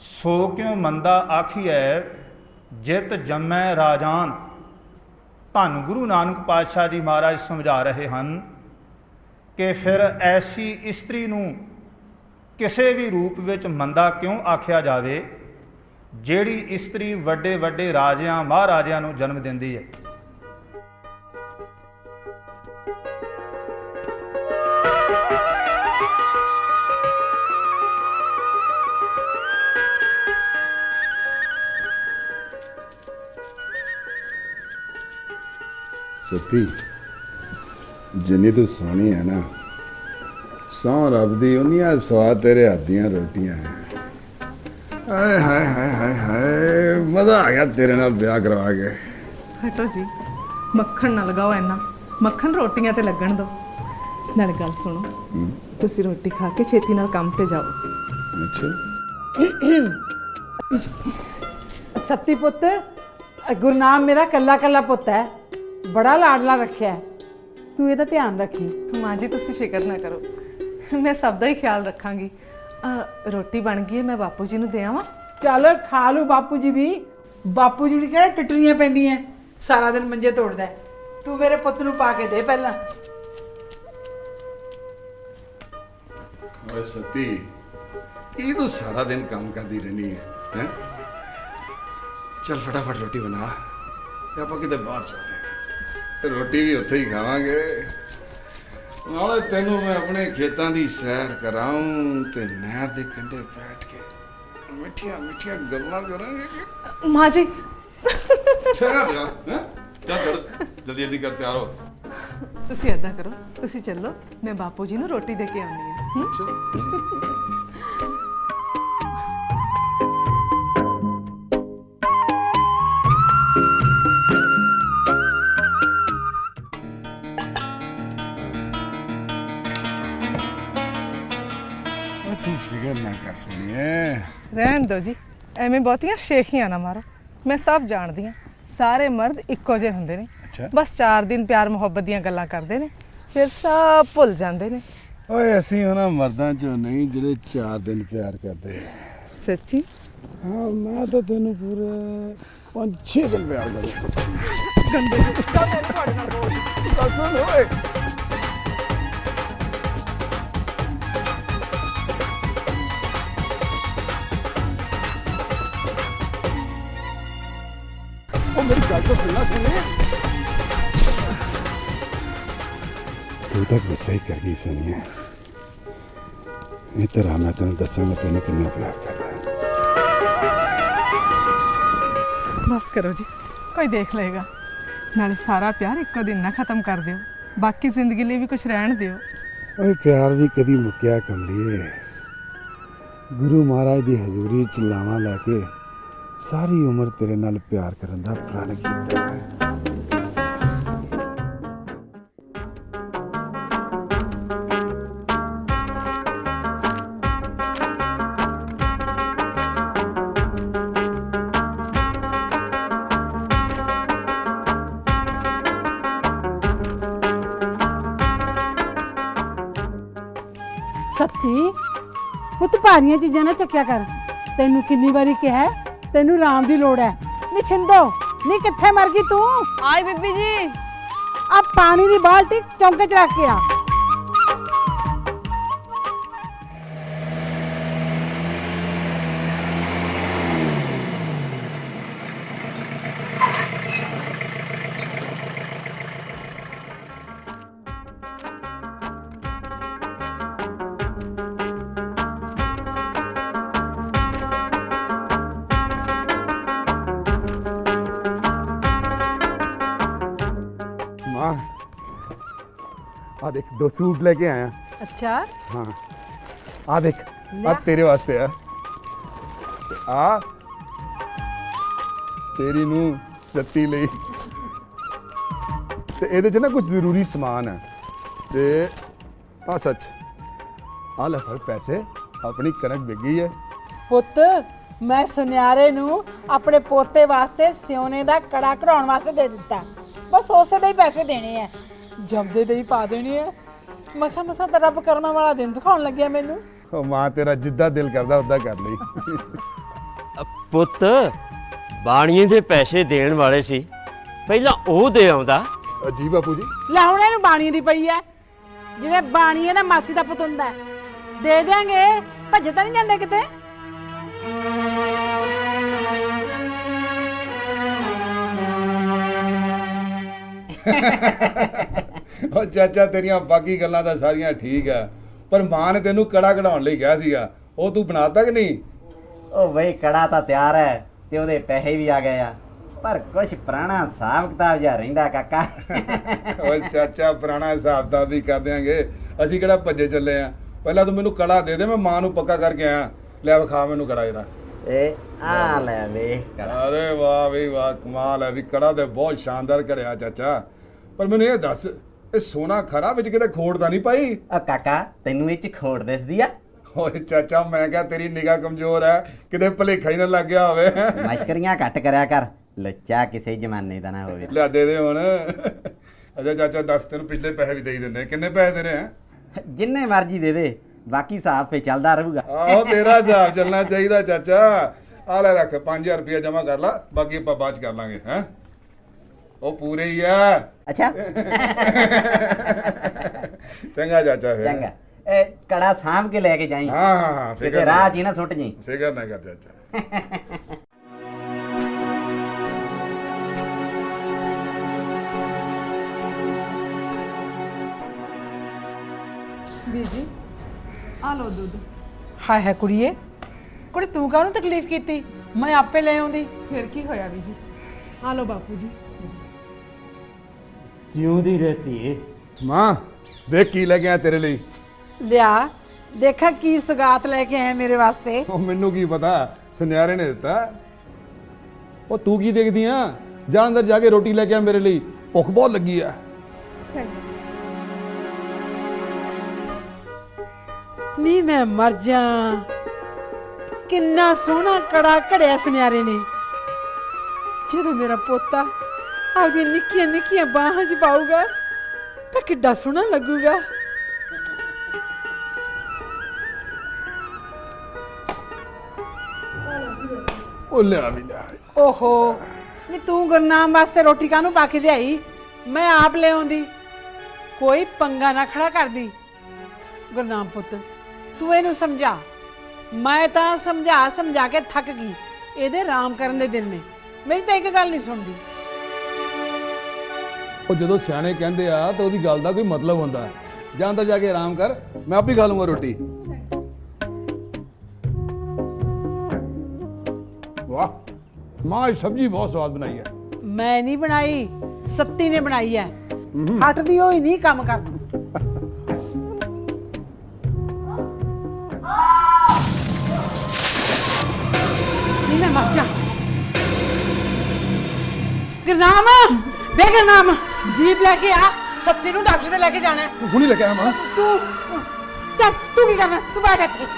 ਸੋ ਕਿਉ ਮੰਦਾ ਆਖੀਐ ਜਿਤ ਜੰਮੈ ਰਾਜਾਨ। ਧੰਨ ਗੁਰੂ ਨਾਨਕ ਪਾਤਸ਼ਾਹ ਜੀ ਮਹਾਰਾਜ ਸਮਝਾ ਰਹੇ ਹਨ ਕਿ ਫਿਰ ਐਸੀ ਇਸਤਰੀ ਨੂੰ ਕਿਸੇ ਵੀ ਰੂਪ ਵਿੱਚ ਮੰਦਾ ਕਿਉਂ ਆਖਿਆ ਜਾਵੇ ਜਿਹੜੀ ਇਸਤਰੀ ਵੱਡੇ ਵੱਡੇ ਰਾਜਿਆਂ ਮਹਾਰਾਜਿਆਂ ਨੂੰ ਜਨਮ ਦਿੰਦੀ ਹੈ। ਸੱਪੀ ਜਿੰਨੀ ਤੂੰ ਸੋਹਣੀ ਹੈ ਨਾ ਸਹੁੰ ਰੱਬ ਦੀ ਉਹਨੀਆਂ ਸਵਾਦ ਤੇਰੇ ਹੱਥ ਦੀਆਂ ਰੋਟੀਆਂ ਹਾਏ ਹਾਏ ਹਾਏ ਹਾਏ ਹਾਏ ਮਜ਼ਾ ਆ ਗਿਆ ਤੇਰੇ ਨਾਲ ਵਿਆਹ ਕਰਵਾ ਕੇ। ਹਟੋ ਜੀ, ਮੱਖਣ ਨਾ ਲਗਾਓ ਇੰਨਾ, ਮੱਖਣ ਰੋਟੀਆਂ ਤੇ ਲੱਗਣ ਦਿਓ। ਨਾਲ ਗੱਲ ਸੁਣੋ, ਤੁਸੀਂ ਰੋਟੀ ਖਾ ਕੇ ਛੇਤੀ ਨਾਲ ਕੰਮ ਤੇ ਜਾਓ। ਅੱਛਾ ਸੱਤੀ ਪੁੱਤ, ਗੁਰਨਾਮ ਮੇਰਾ ਕੱਲਾ ਕੱਲਾ ਪੁੱਤ ਹੈ, ਬੜਾ ਲਾਡਲਾ ਰੱਖਿਆ ਹੈ। ਤੂੰ ਇਹਦਾ ਧਿਆਨ ਰੱਖੀ। ਮਾਂ ਜੀ ਤੁਸੀਂ ਫਿਕਰ ਨਾ ਕਰੋ, ਮੈਂ ਸਭ ਦਾ ਹੀ ਖਿਆਲ ਰੱਖਾਂਗੀ। ਰੋਟੀ ਬਣ ਗਈ ਹੈ, ਮੈਂ ਬਾਪੂ ਜੀ ਨੂੰ ਦੇ ਆਵਾਂ? ਚੱਲ ਖਾ ਲੂ ਬਾਪੂ ਜੀ ਵੀ। ਬਾਪੂ ਜੀ ਦੀ ਕਿਹੜਾ ਟਟਰੀਆਂ ਪੈਂਦੀਆਂ, ਸਾਰਾ ਦਿਨ ਮੰਜੇ ਤੋੜਦਾ ਹੈ। ਤੂੰ ਮੇਰੇ ਪੁੱਤ ਨੂੰ ਪਾ ਕੇ ਦੇ ਪਹਿਲਾਂ। ਓਏ ਸਤੀ, ਕੀ ਤੂੰ ਸਾਰਾ ਦਿਨ ਕੰਮ ਕਰਦੀ ਰਹਿੰਦੀ ਹੈ? ਚੱਲ ਫਟਾਫਟ ਰੋਟੀ ਬਣਾ ਤੇ ਆਪਾਂ ਕਿਤੇ ਬਾਹਰ ਚੱਲਦੇ ਹਾਂ। ਰੋਟੀ ਵੀ ਉੱਥੇ ਹੀ ਖਾਵਾਂਗੇ, ਨਾਲੇ ਤੈਨੂੰ ਮੈਂ ਆਪਣੇ ਖੇਤਾਂ ਦੀ ਸੈਰ ਕਰਾਉਂ ਤੇ ਨਹਿਰ ਦੇ ਕੰਢੇ ਬੈਠ ਕੇ ਮਿੱਠੀਆਂ ਮਿੱਠੀਆਂ ਗੱਲਾਂ ਕਰਾਂਗੇ। ਮਾਂ ਜੀ ਚੱਲ ਜਲਦੀ ਜਲਦੀ ਕਰ, ਤਿਆਰ ਹੋ। ਤੁਸੀਂ ਏਦਾਂ ਕਰੋ, ਤੁਸੀਂ ਚੱਲੋ, ਮੈਂ ਬਾਪੂ ਜੀ ਨੂੰ ਰੋਟੀ ਦੇ ਕੇ ਆਉਂਦੀ ਹਾਂ। ਤੂੰ ਫਿਕਰ ਨਾ ਕਰ ਸੁਣੀਏ। ਰਹਿਣ ਦਿਓ ਜੀ, ਐਵੇਂ ਬਹੁਤੀਆਂ ਸ਼ੇਖੀਆਂ ਨਾ ਮਾਰੋ। ਮੈਂ ਸਭ ਜਾਣਦੀ ਹਾਂ, ਸਾਰੇ ਮਰਦ ਇੱਕੋ ਜਿਹੇ ਹੁੰਦੇ ਨੇ। ਅੱਛਾ। ਬਸ 4 ਦਿਨ ਪਿਆਰ ਮੁਹੱਬਤ ਦੀਆਂ ਗੱਲਾਂ ਕਰਦੇ ਨੇ, ਫਿਰ ਸਭ ਭੁੱਲ ਜਾਂਦੇ ਨੇ। ਓਏ ਅਸੀਂ ਉਹਨਾਂ ਮਰਦਾਂ ਚੋਂ ਨਹੀਂ ਜਿਹੜੇ 4 ਦਿਨ ਪਿਆਰ ਕਰਦੇ। ਸੱਚੀ? ਹਾਂ, ਮੈਂ ਤਾਂ ਤੈਨੂੰ ਪੂਰੇ 5-6 ਦਿਨ ਪਿਆਰ ਕਰਦਾ। ਗੰਦੇ ਜਿਹੇ ਤਾਂ ਮੈਂ ਤੁਹਾਡੇ ਨਾਲ ਬੋਲ। ਓਏ मेरी गल तो सुनना सुने। तू तो गुस्सा ही कर गई सुनिए। इधर आ, मैं तेन दसा मैं तेन कितना प्यार करता। बस करो जी, कोई देख लेगा। नाले सारा प्यार एक दिन ना खत्म कर दियो, बाकी जिंदगी लिए भी कुछ रहन दियो। ओए प्यार भी कदी मुक्या कमलिए। गुरु महाराज दी हजूरी च लावां लैके सारी उम्र तेरे नाल प्यार करन दा प्रण कीता है। ਸੱਤੀ ਪੁੱਤ, ਭਾਰੀਆਂ ਚੀਜ਼ਾਂ ਨਾ ਚੱਕਿਆ ਕਰ। ਤੈਨੂੰ ਕਿੰਨੀ ਵਾਰੀ ਕਿਹਾ ਹੈ, ਤੈਨੂੰ ਆਰਾਮ ਦੀ ਲੋੜ ਹੈ। ਨੀ ਛਿੰਦੋ, ਨੀ ਕਿੱਥੇ ਮਰ ਗਈ ਤੂੰ? ਆਈ ਬੀਬੀ ਜੀ। ਆ ਪਾਣੀ ਦੀ ਬਾਲਟੀ ਚੌਂਕੇ 'ਚ ਰੱਖ ਕੇ ਆ। माँ, आ देख 2 सूट लेके आया। ਅੱਛਾ, हाँ, आ देख, आ तेरे वास्ते है। आ तेरी नू सत्ती ਲਈ ਤੇ ਇਹਦੇ ਚ ਨਾ ਕੁਝ ਜ਼ਰੂਰੀ ਸਮਾਨ ਹੈ ਤੇ ਆ ਸੱਚ ਆ ਲੈ ਫੜ ਪੈਸੇ, ਆਪਣੀ ਕਣਕ ਵਿਕੀ ਹੈ। ਪੁੱਤ ਮੈਂ ਸੁਨਿਆਰੇ ਨੂੰ ਆਪਣੇ ਪੋਤੇ ਵਾਸਤੇ ਸਿਉਨੇ ਦਾ ਕੜਾ ਕਢਾਉਣ ਵਾਸਤੇ ਦੇ ਦਿੱਤਾ। ਬਸ ਉਸੇ ਦੇ ਹੀ ਪੈਸੇ ਦੇਣੇ ਆ, ਜਮਦੇ ਦੇ ਹੀ ਪਾ ਦੇਣੇ ਆ। ਮਸਾ ਮਸਾ ਤਾਂ ਰੱਬ ਕਰਮਾਂ ਵਾਲਾ ਦਿਨ ਦਿਖਾਉਣ ਲੱਗਿਆ ਮੈਨੂੰ। ਉਹ ਮਾਂ ਤੇਰਾ ਜਿੱਦਾਂ ਦਿਲ ਕਰਦਾ ਉਦਾਂ ਕਰ ਲਈ। ਪੁੱਤ ਬਾਣੀਏ ਦੇ ਪੈਸੇ ਦੇਣ ਵਾਲੇ ਸੀ, ਪਹਿਲਾਂ ਉਹ ਦੇ ਆਉਂਦਾ। ਜੀ ਬਾਪੂ ਜੀ। ਲੈ ਹੁਣ ਇਹਨੂੰ ਬਾਣੀਏ ਦੀ ਪਈ ਐ, ਜਿਵੇਂ ਬਾਣੀਏ ਦਾ ਮਾਸੀ ਦਾ ਪੁੱਤ ਹੁੰਦਾ। ਦੇ ਦਿਆਂਗੇ, ਭੱਜ ਤਾਂ ਨਹੀਂ ਜਾਂਦੇ ਕਿਤੇ। ਉਹ ਚਾਚਾ ਤੇਰੀਆਂ ਬਾਕੀ ਗੱਲਾਂ ਤਾਂ ਸਾਰੀਆਂ ਠੀਕ ਆ, ਪਰ ਮਾਂ ਨੇ ਤੈਨੂੰ ਕੜਾ ਕਢਾਉਣ ਲਈ ਕਿਹਾ ਸੀਗਾ, ਉਹ ਤੂੰ ਬਣਾਤਾ ਕਿ ਨਹੀਂ? ਉਹ ਬਈ ਕੜਾ ਤਾਂ ਤਿਆਰ ਹੈ ਤੇ ਉਹਦੇ ਪੈਸੇ ਵੀ ਆ ਗਏ ਆ, ਪਰ ਕੁਛ ਪੁਰਾਣਾ ਹਿਸਾਬ ਕਿਤਾਬ ਜਿਹਾ ਰਹਿੰਦਾ ਕਾਕਾ। ਓਏ ਚਾਚਾ ਪੁਰਾਣਾ ਹਿਸਾਬ ਤਾਂ ਵੀ ਕਰ ਦਿਆਂਗੇ, ਅਸੀਂ ਕਿਹੜਾ ਭੱਜੇ ਚੱਲੇ ਆ। ਪਹਿਲਾਂ ਤੂੰ ਮੈਨੂੰ ਕੜਾ ਦੇ ਦੇ, ਮੈਂ ਮਾਂ ਨੂੰ ਪੱਕਾ ਕਰਕੇ ਆਇਆ। ਲੈ ਵਿਖਾ ਮੈਨੂੰ ਕੜਾ ਇਹਦਾ। ਇਹ ਆ ਲੈ ਵੇਖ ਕੜਾ। ਅਰੇ ਵਾਹ ਵੀ ਵਾਹ, ਕਮਾਲ ਹੈ ਵੀ, ਕੜਾ ਤੇ ਬਹੁਤ ਸ਼ਾਨਦਾਰ ਘੜਿਆ ਚਾਚਾ। ਪਰ ਮੈਨੂੰ ਇਹ ਦੱਸ, ਇਹ ਸੋਨਾ ਖਰਾ ਵਿੱਚ ਕਿਤੇ ਖੋੜ ਤਾਂ ਨਹੀਂ ਪਾਈ? ਆ ਕਾਕਾ ਤੈਨੂੰ ਇਹ ਚ ਖੋੜ ਦਿਸਦੀ ਆ? ਓਏ ਚਾਚਾ, ਮੈਂ ਕਿਹਾ ਤੇਰੀ ਨਿਗਾਹ ਕਮਜ਼ੋਰ ਹੈ, ਕਿਤੇ ਭਲੇਖਾ ਹੀ ਨਾ ਲੱਗ ਗਿਆ ਹੋਵੇ। ਮਸ਼ਕਰੀਆਂ ਘੱਟ ਕਰਿਆ ਕਰ, ਲੱਚਾ ਕਿਸੇ ਜ਼ਮਾਨੇ ਦਾ ਨਾ ਹੋਵੇ। ਲਿਆ ਦੇ ਦੇ ਹੁਣ। ਅੱਛਾ ਚਾਚਾ ਦੱਸ, ਤੈਨੂੰ ਪਿਛਲੇ ਪੈਸੇ ਵੀ ਦੇਈ ਦਿੰਦੇ, ਕਿੰਨੇ ਪੈਸੇ ਦੇਣੇ ਆ? ਜਿੰਨੇ ਮਰਜ਼ੀ ਦੇ ਦੇ, ਬਾਕੀ ਹਿਸਾਬ ਫੇ ਚੱਲਦਾ ਰਹੂਗਾ। ਆਹੋ ਤੇਰਾ ਹਿਸਾਬ ਚੱਲਣਾ ਚਾਹੀਦਾ ਚਾਚਾ। ਆ ਲੈ ਰੱਖ, 5000 ਰੁਪਇਆ ਜਮਾ ਕਰ ਲਾ, ਬਾਕੀ ਆਪਾਂ ਬਾਅਦ ਚ ਕਰ ਲਾਂਗੇ। ਹੈ ਉਹ ਪੂਰੇ ਹੀ ਆ। ਅੱਛਾ ਚੰਗਾ ਚਾਚਾ ਫਿਰ। ਚੰਗਾ, ਇਹ ਕੜਾ ਸਾਂਭ ਕੇ ਲੈ ਕੇ ਜਾਈ। ਹਾਂ ਹਾਂ ਹਾਂ, ਕਿਤੇ ਰਾਹ 'ਚ ਹੀ ਨਾ ਸੁੱਟ ਜੀ। ਫਿਕਰ ਨਾ ਕਰ ਚਾਚਾ। ਵੀਰ ਜੀ ਆ ਲਓ ਦੁੱਧ। ਹਾਏ ਹਾਏ ਕੁੜੀਏ, ਕੁੜੀ ਤੂੰ ਕਾਹਨੂੰ ਤਕਲੀਫ ਕੀਤੀ? ਮੈਂ ਆਪੇ ਲੈ ਆਉਂਦੀ। ਫਿਰ ਕੀ ਹੋਇਆ ਵੀਰ ਜੀ? ਆ ਲਓ ਬਾਪੂ ਜੀ। ਜਿਉਂਦੀ ਰਹਤੀ ਏ। ਮਾਂ ਦੇਖ ਕੀ ਲੈ ਕੇ ਆਇਆ ਤੇਰੇ ਲਈ। ਲਿਆ ਦੇਖਾ ਕੀ ਸੁਗਾਤ ਲੈ ਕੇ ਆਇਆ ਮੇਰੇ ਵਾਸਤੇ। ਉਹ ਮੈਨੂੰ ਕੀ ਪਤਾ, ਸੁਨਿਆਰੇ ਨੇ ਦਿੱਤਾ। ਉਹ ਤੂੰ ਕੀ ਦੇਖਦੀ ਆ? ਜਾ ਅੰਦਰ ਜਾ ਕੇ ਰੋਟੀ ਲੈ ਕੇ ਆ ਮੇਰੇ ਲਈ, ਭੁੱਖ ਬਹੁਤ ਲੱਗੀ ਆ। ਨੀ ਮੈਂ ਮਰ ਜਾ, ਕਿੰਨਾ ਸੋਹਣਾ ਕੜਾ ਘੜਿਆ ਸੁਨਿਆਰੇ ਨੇ। ਜਦੋਂ ਮੇਰਾ ਪੋਤਾ ਆਪਦੀਆਂ ਨਿੱਕੀਆਂ ਨਿੱਕੀਆਂ ਬਾਹਾਂ 'ਚ ਪਾਊਗਾ ਤਾਂ ਕਿੱਡਾ ਸੋਹਣਾ ਲੱਗੂਗਾ। ਉਹ ਲਿਆ ਵੀ ਲਿਆ। ਓਹੋ, ਨੀ ਤੂੰ ਗੁਰਨਾਮ ਵਾਸਤੇ ਰੋਟੀ ਕਾਹਨੂੰ ਪਾ ਕੇ ਲਿਆਈ? ਮੈਂ ਆਪ ਲੈ ਆਉਂਦੀ। ਕੋਈ ਪੰਗਾ ਨਾ ਖੜਾ ਕਰਦੀ। ਗੁਰਨਾਮ ਪੁੱਤ, ਤੂੰ ਇਹਨੂੰ ਸਮਝਾ। ਮੈਂ ਤਾਂ ਸਮਝਾ ਸਮਝਾ ਕੇ ਥੱਕ ਗਈ। ਇਹਦੇ ਆਰਾਮ ਕਰਨ ਦੇ ਦਿਨ ਨੇ, ਮੇਰੀ ਤਾਂ ਇੱਕ ਗੱਲ ਨਹੀਂ ਸੁਣਦੀ। ਉਹ ਜਦੋਂ ਸਿਆਣੇ ਕਹਿੰਦੇ ਆ ਤਾਂ ਉਹਦੀ ਗੱਲ ਦਾ ਕੋਈ ਮਤਲਬ ਹੁੰਦਾ। ਜਾਂ ਅੰਦਰ ਜਾ ਕੇ ਆਰਾਮ ਕਰ, ਮੈਂ ਆਪੇ ਖਾ ਲੂੰਗਾ ਰੋਟੀ। ਵਾਹ ਮਾਂ, ਸਬਜ਼ੀ ਬਹੁਤ ਸਵਾਦ ਬਣਾਈ ਹੈ। ਮੈਂ ਨਹੀਂ ਬਣਾਈ, ਸੱਤੀ ਨੇ ਬਣਾਈ ਹੈ। ਹਟਦੀ ਹੋਈ ਨਹੀਂ ਕੰਮ ਕਰਨਾ। ਨਹੀਂ ਮੈਂ ਮਰ ਜਾ। ਗੁਰਨਾਮ, ਬੇ ਗੁਰਨਾਮ, ਜੀਪ ਲੈ ਕੇ ਆ, ਸੱਤੀ ਨੂੰ ਡਾਕਟਰ ਤੇ ਲੈ ਕੇ ਜਾਣਾ ਹੈ। ਹੁਣੀ ਲੈ ਕੇ ਆਇਆ ਮਾਂ। ਤੂੰ ਚੱਲ, ਤੂੰ ਕੀ ਕਰਨਾ? ਤੂੰ ਬੈਠ ਇੱਥੇ।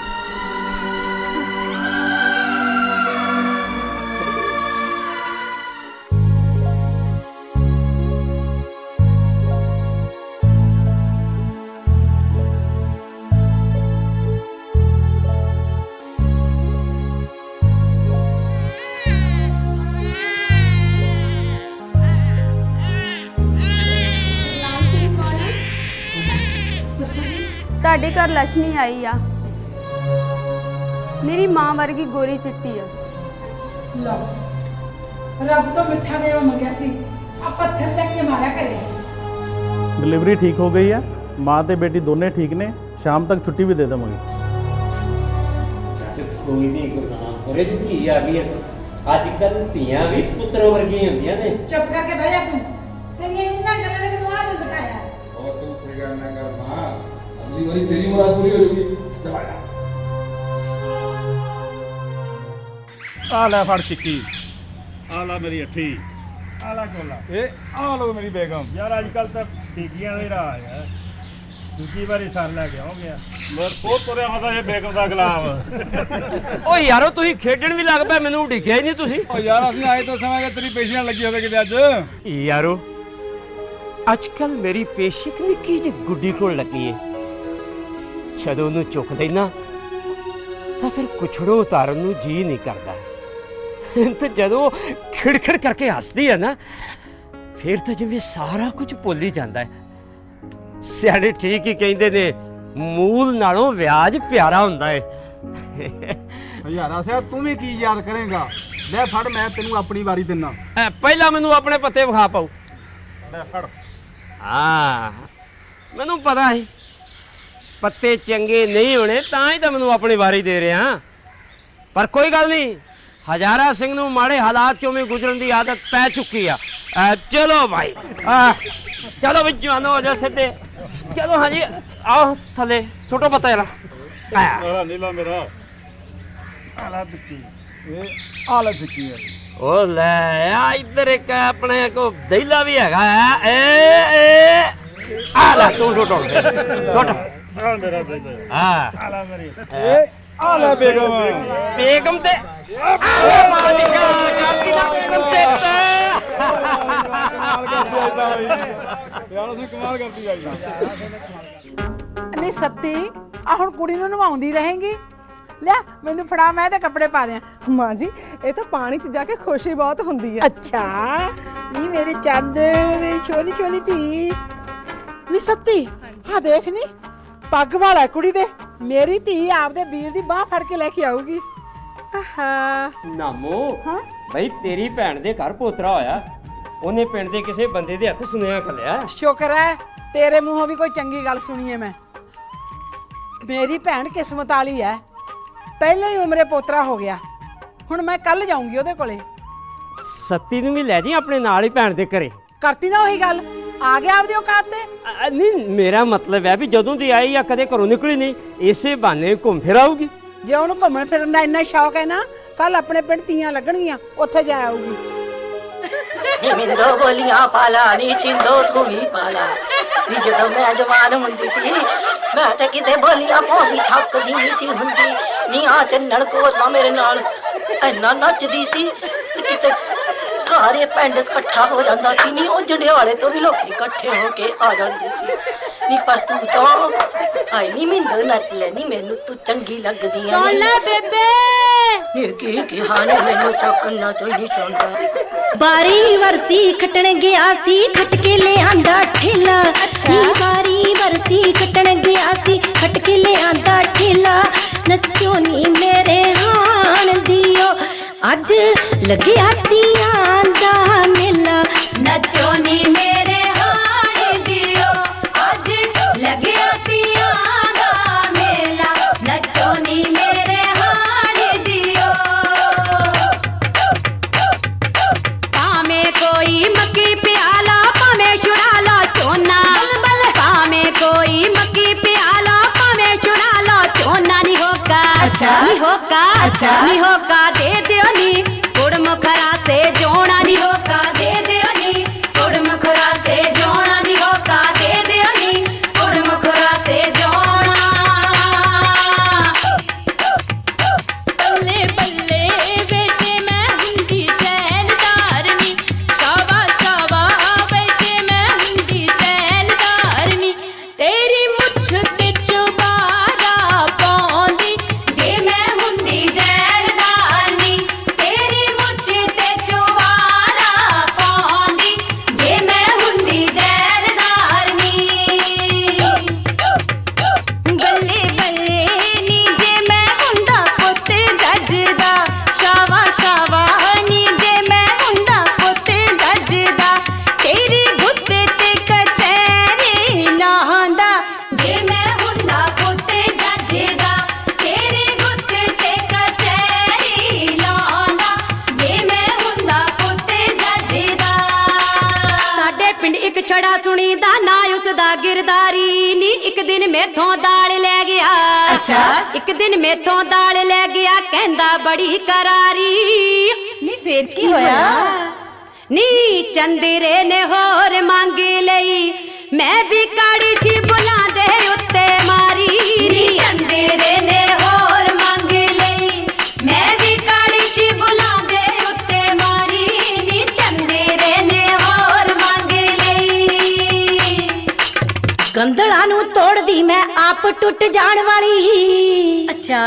ਤੁਹਾਡੇ ਘਰ ਲక్ష్ਮੀ ਆਈ ਆ। ਮੇਰੀ ਮਾਂ ਵਰਗੀ ਗੋਰੀ ਚਿੱਟੀ ਆ। ਲਓ, ਰੱਬ ਤੋਂ ਮਿੱਠਾ ਮੇਵਾ ਮੰਗਿਆ ਸੀ, ਆ ਪੱਥਰ ਚੱਕ ਕੇ ਮਾਰਿਆ ਕਰੇ। डिलीवरी ठीक हो गई है, माँ ते बेटी दोने ठीक ने, शाम तक छुट्टी भी दे देंगे। कोई नहीं गुरनाम करे जी, धी आ गई है। अजकल धीआं भी पुत्रों वर्गियां हुंदियां ने। चुप करके बह जा तू। तेरी इन्ना गल्लां ने तू आज दिखाया। और तू फिकर ना कर मां, अगली बारी तेरी मुराद पूरी हो जाएगी। चला जा। आ ले फड़ चिक्की, आ ला मेरी अठी, आ ला कोला, आ लो मेरी बेगम। यार आजकल तो ठीकियां दे रहा है, दूसरी बारी सर लेके आओ गया मेरे को तुरे आंदा ये बेगम दा गुलाम। ओ यारो तुसी खेडण भी लग पए, मैनू दिखिया ही नहीं तुसी। ओ यार असली आए तो समय कि तेरी पेशियां लगी होवे किते अज। यारो अजकल मेरी पेशिक निक्की जी गुड्डी कोल लगी है। जदों ओनू चुक लेना तां फिर कुछड़ों उतारन नू जी नहीं करदा। ते जदों खिड़खिड़ करके हसदी है ना, फिर तो जिवें सारा कुछ भुल ही जांदा है। सियाणे ठीक ही कहंदे ने, मूल नालों व्याज प्यारा हुंदा है। यारा साहब तू भी की याद करेगा? ले फड़, मैं तेनू अपनी वारी दिना। पहला मैनू अपने पत्ते विखा पाऊ। ले फड़। हाँ मैनू पता है पत्ते चंगे नहीं होने, तां ही तो मैनू अपनी वारी दे रहे हैं। पर कोई गल नहीं, हजारा सिंह नू माड़े हालात चों भी गुजरन की आदत पै चुकी है। चलो भाई, चलो भी जवानो हो जाओ सीधे। चलो हाँ जी, आओ थले सुटो पता जरा ਆਲਾ ਨੀਲਾ ਮੇਰਾ ਆਲਾ ਟਿੱਕੀ ਇਹ ਆਲਾ ਟਿੱਕੀ ਹੈ ओ ले आ इधर एक अपने को दैला भी हैगा है ए आ ले तू सुटो सुट ਆ ਮੇਰਾ ਦੇ हां ਆਲਾ ਮੇਰੀ ਇਹ ਆਲਾ ਬੇਗਮ बेगम ते आ मालिका काफी ना बेगम ते ਯਾਰ ਅਸੀਂ ਕਮਾਲ ਕਰਦੀ ਆਈ ਨਹੀਂ ਸੱਤੀ ਆ ਹੁਣ ਕੁੜੀ ਨੂੰ ਨਵਾਉਂਦੀ ਰਹੇਂਗੀ ਲੈ ਮੈਨੂੰ ਫੜਾ ਮੈਂ ਤੇ ਕੱਪੜੇ ਪਾ ਦਿਆਂ ਮਾਂ ਜੀ ਇਹ ਤਾਂ ਪਾਣੀ 'ਚ ਜਾ ਕੇ ਖੁਸ਼ੀ ਬਹੁਤ ਹੁੰਦੀ ਹੈ। ਅੱਛਾ ਨੀ ਮੇਰੇ ਚੰਦ ਮੇਰੀ ਛੋਲੀ ਛੋਲੀ ਧੀ ਨੀ ਸੱਤੀ ਆ ਦੇਖ ਨੀ ਪੱਗ ਵਾਲਾ ਕੁੜੀ ਦੇ ਮੇਰੀ ਧੀ ਆਪਦੇ ਵੀਰ ਦੀ ਬਾਹ ਫੜ ਕੇ ਲੈ ਕੇ ਆਊਗੀ ਆਹਾ ਨਾਮੋ ਹਾਂ ਬਈ ਤੇਰੀ ਭੈਣ ਦੇ ਘਰ ਪੋਤਰਾ ਹੋਇਆ ਉਹਨੇ ਪਿੰਡ ਦੇ ਕਿਸੇ ਬੰਦੇ ਦੇ ਹੱਥ ਸੁਨੇਹਾ ਖਲਿਆ ਸ਼ੁਕਰ ਹੈ ਤੇਰੇ ਮੂੰਹੋਂ ਵੀ ਕੋਈ ਚੰਗੀ ਗੱਲ ਸੁਣੀ ਹੈ ਮੈਂ ਮੇਰੀ ਭੈਣ ਕਿਸਮਤ ਵਾਲੀ ਹੈ ਪਹਿਲਾਂ ਹੀ ਉਮਰੇ ਪੋਤਰਾ ਹੋ ਗਿਆ ਹੁਣ ਮੈਂ ਕੱਲ ਜਾਊਂਗੀ ਉਹਦੇ ਕੋਲੇ ਸੱਤੀ ਨੂੰ ਵੀ ਲੈ ਜੀ ਆਪਣੇ ਨਾਲ ਹੀ ਭੈਣ ਦੇ ਘਰੇ ਕਰਤੀ ਨਾ ਉਹੀ ਗੱਲ ਆ ਗਿਆ ਆਪਦੀ ਔਕਾਤ ਤੇ ਨਹੀਂ ਮੇਰਾ ਮਤਲਬ ਹੈ ਵੀ ਜਦੋਂ ਦੀ ਆਈ ਆ ਕਦੇ ਘਰੋਂ ਨਿਕਲੀ ਨਹੀਂ ਇਸੇ ਬਹਾਨੇ ਘੁੰਮ ਫਿਰ ਆਊਗੀ ਜੇ ਉਹਨੂੰ ਘੁੰਮਣ ਫਿਰਨ ਦਾ ਇੰਨਾ ਸ਼ੌਕ ਹੈ ਨਾ ਕੱਲ ਆਪਣੇ ਪਿੰਡ ਤੀਆਂ ਲੱਗਣਗੀਆਂ ਉੱਥੇ ਜਾ ਆਊਗੀ ਨੀ ਮਿੰਦੋ ਬੋਲੀਆਂ ਪਾਲਾ ਨੀ ਚਿੰਦੋ ਤੂੰ ਵੀ ਪਾਲਾ ਨੀ ਜਦੋਂ ਮੈਂ ਜਵਾਨ ਹੁੰਦੀ ਸੀ ਮੈਂ ਤਾਂ ਕਿਤੇ ਬੋਲੀਆਂ ਪਾਉਂਦੀ ਥੱਕਦੀ ਨਹੀਂ ਸੀ ਹੁੰਦੀ ਨੀ ਆ ਚੰਨਣ ਕੋਲ ਮੇਰੇ ਨਾਲ ਇੰਨਾ ਨੱਚਦੀ ਸੀ ਤੇ ਕਿਤੇ ਸਾਰੇ ਪਿੰਡ ਇਕੱਠਾ ਹੋ ਜਾਂਦਾ ਸੀ ਨੀ ਉਹ ਜੰਡਿਆਲੇ ਤੋਂ ਵੀ ਲੋਕੀ ਇਕੱਠੇ ਹੋ ਕੇ ਆ ਜਾਂਦੇ ਸੀ ਨੀ ਪਰ ਤੂੰ ਤਾਂ ਆਈ ਨੀ ਮਿੰਦੋ ਨੱਚ ਲੈਣੀ ਮੈਨੂੰ ਤੂੰ ਚੰਗੀ ਲੱਗਦੀ ਆ ਸੁਣ ਲੈ ਬੇਬੇ ਇਹ ਕੀ ਹਾਨੇ ਮੈਨੂੰ ਤੱਕਣਾ ਤੋਂ ਨਹੀਂ ਸੁਣਦਾ ਬਾਰੀ ਵਰਸੀ ਖਟਣ ਗਿਆ ਸੀ ਖਟ ਕੇ ਲਿਆਂਦਾ ਠੇਲਾ ਨੀ ਬਾਰੀ ਵਰਸੀ ਖਟਣ ਗਿਆ ਸੀ ਖਟ ਕੇ ਲਿਆਂਦਾ ਠੇਲਾ ਨੱਚੋ ਨੀ ਮੇਰੇ ਹਾਣ ਦਿਓ ਅੱਜ ਲੱਗਿਆ ਤੀਆਂ ਦਾ ਮੇਲਾ ਨੱਚੋ ਨੀ ਮੇਰੇ ਹਾਣ ਦਿਓ ਅੱਜ ਲੱਗਿਆ ਤੀਆਂ ਦਾ ਮੇਲਾ ਨੱਚੋ ਨੀ ਮੇਰੇ ਹਾਣ ਦਿਓ ਭਾਵੇਂ ਕੋਈ ਮੱਕੀ ਪਿਆਲਾ ਭਾਵੇਂ ਛੁੜਾ ਲਾ ਝੋਨਾ ਭਾਵੇਂ ਕੋਈ ਮੱਕੀ ਪਿਆਲਾ ਭਾਵੇਂ ਛੁੜਾ ਲਾ ਝੋਨਾ ਨੀ ਹੋਕਾ ਨੀ ਹੋਕਾ ਦੇ ਦਿਓ ਨੀ ਕੁੜ ਮੁਖਰਾ ਸੇ ਜੋਣਾ ਨੀ ਹੋਕਾ ਦੇ ਦਿਓ ਨੀ ਕੁੜ ਮੁਖਰਾ ਸੇ ਜੋਣਾ ਨੀ ਹੋਕਾ ਦੇ ਦਿਓ ਨੀ ਕੁੜ ਮੁਖਰਾ ਸੇ ਜੋਣਾ ਬੱਲੇ ਬੱਲੇ ਵਿੱਚ ਮੈਂ ਹੁੰਦੀ ਚੈਨਦਾਰਨੀ ਸ਼ਾਵਾ ਸ਼ਾਵਾ ਵਿੱਚ ਮੈਂ ਹੁੰਦੀ ਚੈਨਦਾਰਨੀ ਤੇਰੀ ਮੁੱਛ ਤੇ ਚੁਬਾਰਾ ਪਾਉਂਦੀ ਜੇ ਮੈਂ ਹੁੰਦੀ ਜੈਲਦਾਰਨੀ ਤੇਰੀ ਮੁੱਛ ਤੇ ਚੁਬਾਰਾ ਪਾਉਂਦੀ ਜੇ ਮੈਂ ਹੁੰਦੀ ਜੈਲਦਾਰਨੀ ਬੱਲੇ ਬੱਲੇ ਨੀ ਜੇ ਮੈਂ ਹੁੰਦਾ ਪੁੱਤ ਜੱਜ ਦਾ ਸ਼ਾਵਾ ਸ਼ਾਵਾ ਨੀ ਜੇ ਮੈਂ ਹੁੰਦਾ ਪੁੱਤ ਜੱਜ ਦਾ ਤੇਰੀ ਗੁੱਤ ਤੇ ਕਚਹਿਰੀ ਲਾਂਦਾ ਜੇ ਮੈਂ ਹੁੰਦਾ ਪੁੱਤ ਜੱਜ ਦਾ ਤੇਰੀ ਗੁੱਤ ਤੇ ਕਚਹਿਰੀ ਲਾਂਦਾ ਜੇ ਮੈਂ ਹੁੰਦਾ ਪੁੱਤ ਜੱਜ ਦਾ ਸਾਡੇ ਪਿੰਡ ਇੱਕ ਛੜਾ ਸੁਣੀਦਾ ਨਾ ਉਸ ਦਾ ਗਿਰਦਾਰੀ ਨੀ ਇੱਕ ਦਿਨ ਮੇਥੋਂ ਦਾਲ ਲੈ ਗਿਆ ਇੱਕ ਦਿਨ ਮੇਥੋਂ ਦਾਲ ਲੈ ਗਿਆ ਕਹਿੰਦਾ ਬੜੀ ਕਰਾਰੀ ਨੀ ਫੇਰ ਕੀ ਹੋਇਆ ਨੀ ਚੰਦਰੇ ਨੇ ਹੋਰ ਮੰਗ ਲਈ ਮੈਂ ਵੀ ਕਾੜੀ ਜੀ ਬੁਲਾਦੇ ਉੱਤੇ ਮਾਰੀ ਨੀ ਚੰਦਰੇ ਨੇ ਹੋਰ ਮੰਗ ਲਈ ਮੈਂ ਵੀ ਕਾੜੀ ਜੀ ਬੁਲਾਦੇ ਉੱਤੇ ਮਾਰੀ ਨੀ ਚੰਦਰੇ ਨੇ ਹੋਰ ਮੰਗ ਲਈ ਗੰਦਲਾਂ ਨੂੰ ਤੋੜਦੀ ਮੈਂ ਆਪ ਟੁੱਟ ਜਾਣ ਵਾਲੀ ਅੱਛਾ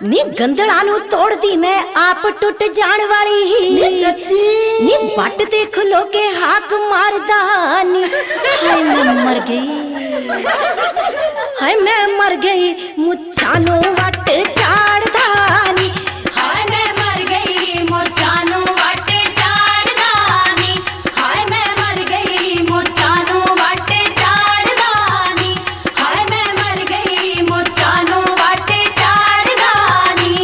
ਨੀ ਗੰਦਲਾਂ ਨੂੰ ਤੋੜਦੀ ਮੈਂ ਆਪ ਟੁੱਟ ਜਾਣ ਵਾਲੀ ਨੀ ਸੱਚੀ ਨੀ ਵੱਟ ਤੇ ਖਲੋ ਕੇ ਹਾਕ ਮਾਰਦਾ ਨੀ ਹਾਏ ਮੈਂ ਮਰ ਗਈ ਹਾਏ ਮੈਂ ਮਰ ਗਈ ਮੁੱਛਾਂ ਨੂੰ ਵੱਟ ਝਾੜਦਾ ਨੀ ਹਾਏ ਮੈਂ ਮਰ ਗਈ ਮੋਚਾਂ ਨੂੰ ਵੱਟ ਝਾੜਦਾ ਨੀ ਹਾਏ ਮੈਂ ਮਰ ਗਈ ਮੋਚਾਂ ਨੂੰ ਵੱਟ ਝਾੜਦਾ ਨੀ ਹਾਏ ਮੈਂ ਮਰ ਗਈ ਮੋਚਾਂ ਨੂੰ ਵੱਟ ਝਾੜਦਾ ਨੀ